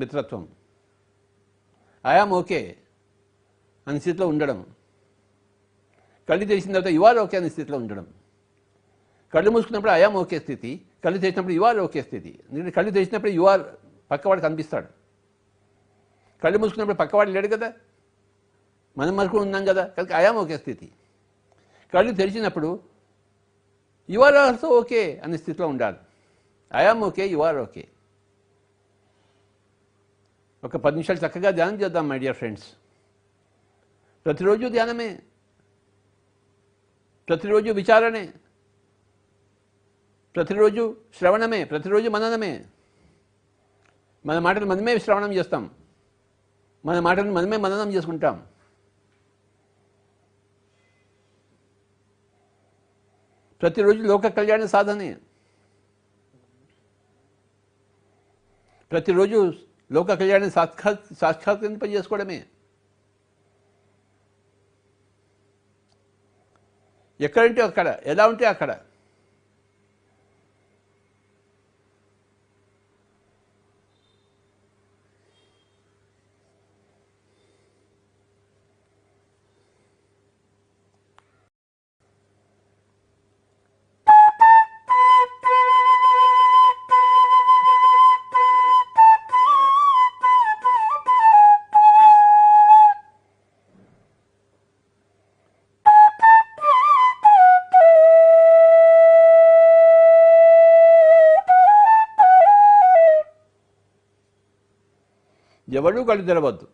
మిత్రత్వం, ఐఆమ్ ఓకే అనే స్థితిలో ఉండడం, కళ్ళు తెరిచిన తర్వాత యు ఆర్ ఓకే అనే స్థితిలో ఉండడం. కళ్ళు మూసుకున్నప్పుడు ఐఆమ్ ఓకే స్థితి, కళ్ళు తెరిచినప్పుడు యు ఆర్ ఓకే స్థితి. ఎందుకంటే కళ్ళు తెరిచినప్పుడు యు ఆర్ పక్కవాడు కనిపిస్తాడు, కళ్ళు మూసుకున్నప్పుడు పక్కవాడు లేడు కదా, మనం మరకు ఉన్నాం కదా, కనుక ఐఆమ్ ఓకే స్థితి. కళ్ళు తెరిచినప్పుడు యు ఆర్ ఆల్సో ఓకే అనే స్థితిలో ఉండాలి. I am okay, you are okay. ఒక 10 నిమిషాలు చక్కగా ధ్యానం చేద్దాం మై డియర్ ఫ్రెండ్స్. ప్రతిరోజు ధ్యానమే, ప్రతిరోజు విచారణే, ప్రతిరోజు శ్రవణమే, ప్రతిరోజు మననమే. మన మాటలు మనమే శ్రవణం చేస్తాం, మన మాటలను మనమే మననం చేసుకుంటాం. ప్రతిరోజు లోక కళ్యాణ సాధనే, ప్రతిరోజు లోక కళ్యాణాన్ని సాక్షాత్కరింపజేసుకోవడమే. ఎక్కడంటే అక్కడ, ఎలా ఉంటే అక్కడ. ఎవరూ కళ్ళు తెరవద్దు.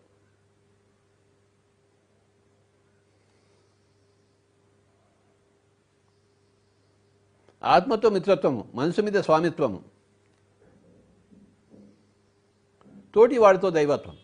ఆత్మతో మిత్రత్వము, మనసు మీద స్వామిత్వము, తోటి వాడితో దైవత్వం.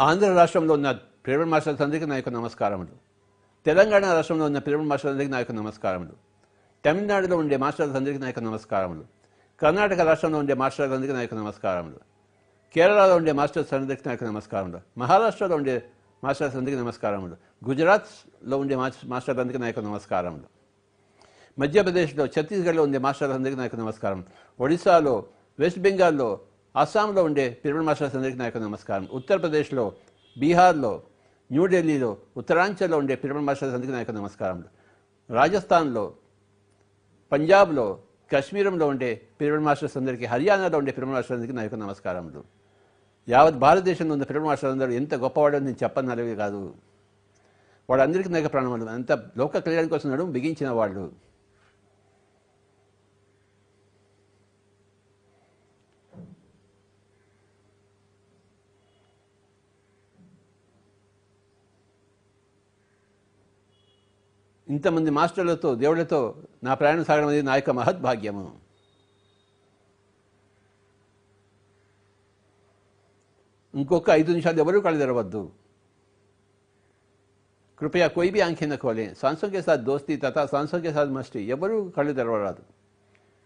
ఆంధ్ర రాష్ట్రంలో ఉన్న పిరమిడ్ మాస్టర్స్ అందరికీ నా యొక్క నమస్కారములు. తెలంగాణ రాష్ట్రంలో ఉన్న పిరమిడ్ మాస్టర్స్ అందరికీ నా యొక్క నమస్కారములు. తమిళనాడులో ఉండే మాస్టర్స్ అందరికీ నా యొక్క నమస్కారములు. కర్ణాటక రాష్ట్రంలో ఉండే మాస్టర్స్ అందరికీ నా యొక్క నమస్కారములు. కేరళలో ఉండే మాస్టర్స్ అందరికీ నా యొక్క నమస్కారములు. మహారాష్ట్రలో ఉండే మాస్టర్స్ అందరికీ నమస్కారములు. గుజరాత్లో ఉండే మాస్టర్స్ అందరికీ నా యొక్క నమస్కారములు. మధ్యప్రదేశ్లో, ఛత్తీస్గఢ్లో ఉండే మాస్టర్స్ అందరికీ నా యొక్క నమస్కారం. ఒడిశాలో, వెస్ట్ బెంగాల్లో, అస్సాంలో ఉండే పిరమిడ్ మాస్టర్స్ అందరికీ నా యొక్క నమస్కారం. ఉత్తరప్రదేశ్లో, బీహార్లో, న్యూఢిల్లీలో, ఉత్తరాంచల్లో ఉండే పిరమిడ్ మాస్టర్స్ అందరికీ నా యొక్క నమస్కారములు. రాజస్థాన్లో, పంజాబ్లో, కాశ్మీరంలో ఉండే పిరమిడ్ మాస్టర్స్ అందరికీ, హర్యానాలో ఉండే పిరమిడ్ మాస్టర్స్ అందరికీ నా యొక్క నమస్కారములు. యావత్ భారతదేశంలో ఉన్న పిరమిడ్ మాస్టర్స్ అందరూ ఎంత గొప్పవాడని నేను చెప్పనలవి కాదు. వాళ్ళందరికీ నా యొక్క ప్రణామాలు. అంత లోక కళ్యాణం కోసం నడుము బిగించిన వాళ్ళు. ఇంతమంది మాస్టర్లతో, దేవుళ్లతో నా ప్రయాణం సాగడం అనేది నా యొక్క మహద్భాగ్యము. ఇంకొక 5 నిమిషాలు ఎవరూ కళ్ళు తెరవద్దు. कृपया कोई भी आंखें न खोलें. सांसों के साथ दोस्ती तथा सांसों के साथ मस्ती. ఎవరు కళ్ళు తెరవరాదు.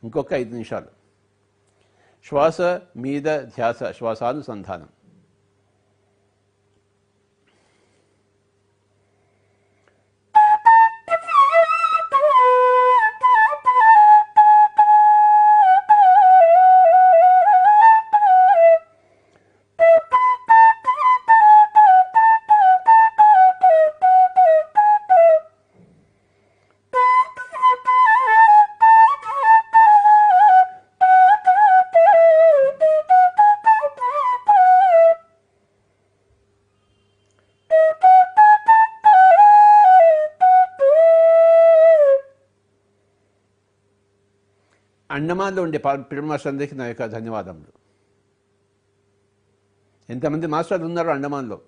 ఇంకొక 5 నిమిషాలు. శ్వాస మీద ధ్యాస, శ్వాసానుసంధానం. అండమాన్లో ఉండే పిరమిడ్ మాస్టర్ అందరికీ నా యొక్క ధన్యవాదములు. ఎంతమంది మాస్టర్లు ఉన్నారో అండమాన్లో.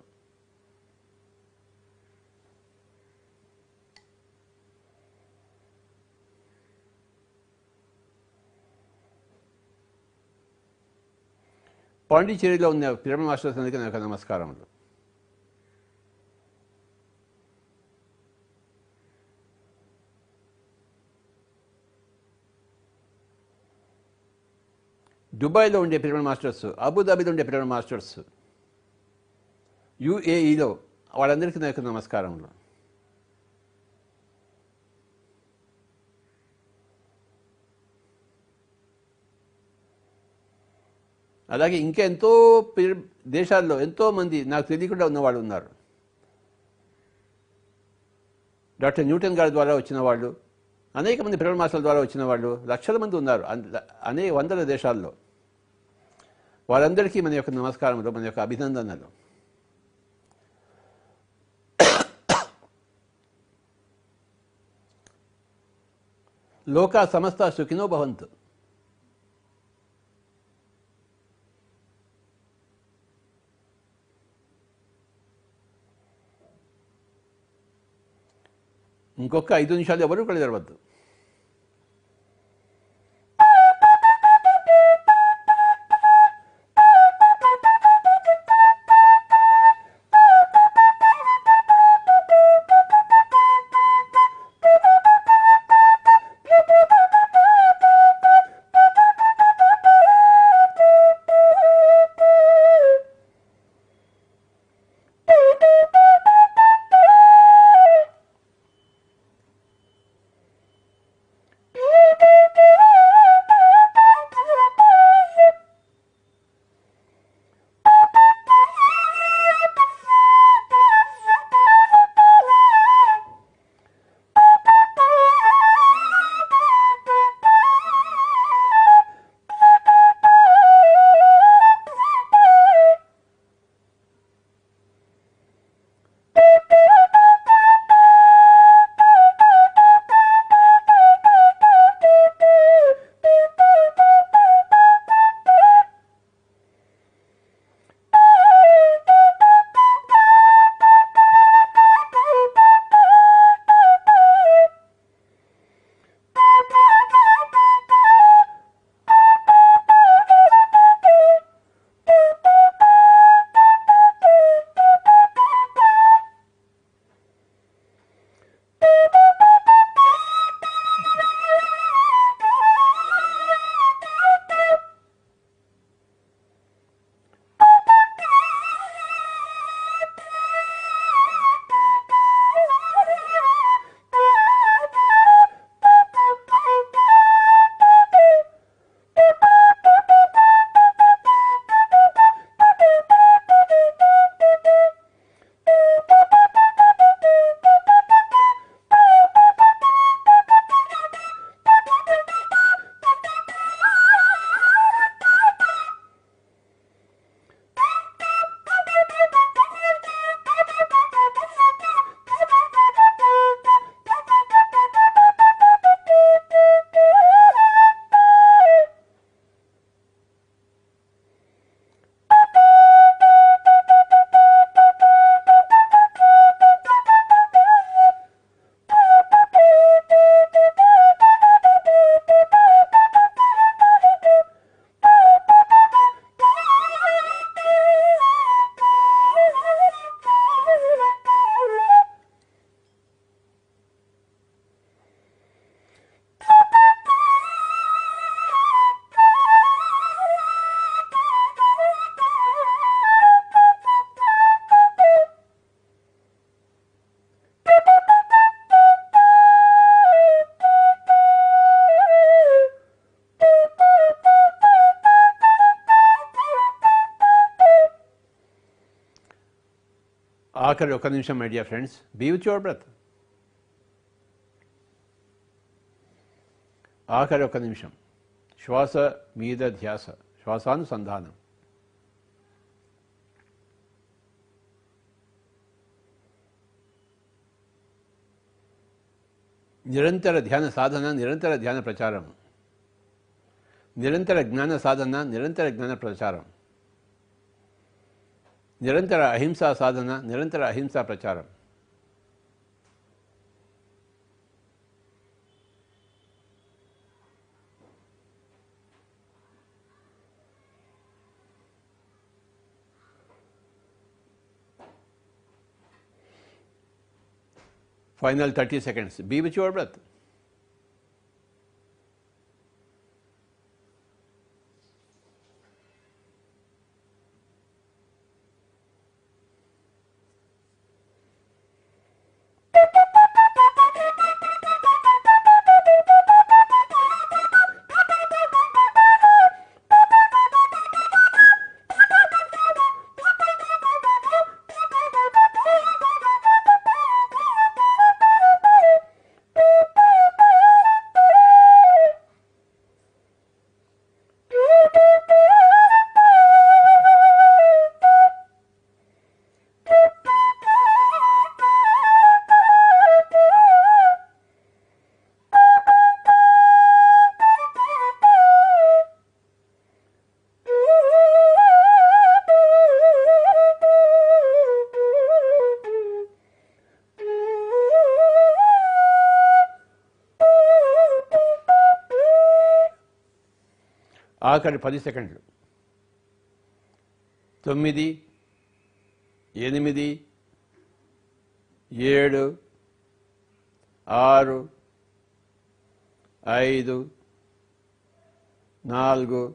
పాండిచేరిలో ఉన్న పిరమిడ్ మాస్టర్స్ అందరికీ నా యొక్క నమస్కారములు. దుబాయ్లో ఉండే పిరమిడ్ మాస్టర్స్, అబుదాబిలో ఉండే పిరమిడ్ మాస్టర్స్, యుఏఈలో వాళ్ళందరికీ నా యొక్క నమస్కారములు. అలాగే ఇంకా ఎంతో దేశాల్లో ఎంతోమంది నాకు తెలియకుండా ఉన్నవాళ్ళు ఉన్నారు. డాక్టర్ న్యూటన్ గారి ద్వారా వచ్చిన వాళ్ళు, అనేక మంది పిరమిడ్ మాస్టర్ల ద్వారా వచ్చిన వాళ్ళు లక్షల మంది ఉన్నారు అనేక వందల దేశాల్లో. వాళ్ళందరికీ మన యొక్క నమస్కారములు, మన యొక్క అభినందనలు. లోకా సమస్త సుఖినో భవంతు. ఇంకొక 5 నిమిషాలు ఎవరు కళ్ళు తెరవద్దు. ఆఖరి ఒక నిమిషం my dear friends, be with your breath. ఆఖరి ఒక నిమిషం శ్వాస మీద ధ్యాస, శ్వాసానుసంధానం. నిరంతర ధ్యాన సాధన, నిరంతర ధ్యాన ప్రచారం. నిరంతర జ్ఞాన సాధన, నిరంతర జ్ఞాన ప్రచారం. నిరంతర అహింసా సాధన, నిరంతర అహింసా ప్రచారం. Final 30 seconds. Be with your breath. ఆఖరి 10 సెకండ్లు. 9, 8, 7, 6, 5, 4,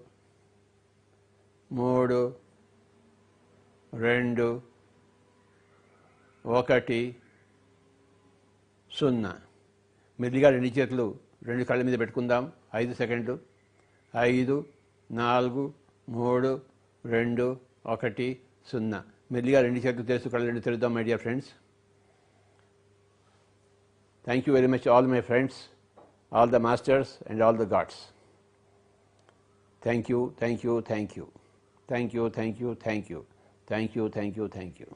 3, 2, 1, 0. మెల్లిగా 2 చేతులు 2 కళ్ళ మీద పెట్టుకుందాం. 5 సెకండ్లు. 5, 4, 3, 2, 1, 0. మెల్లిగా 2 చేతులు తెరుస్తూ కళ్ళు 2 తెరుద్దాం my dear friends. Thank you very much all my friends, all the masters and all the gods. Thank you, thank you, thank you, thank you, thank you, thank you, thank you, thank you, thank you.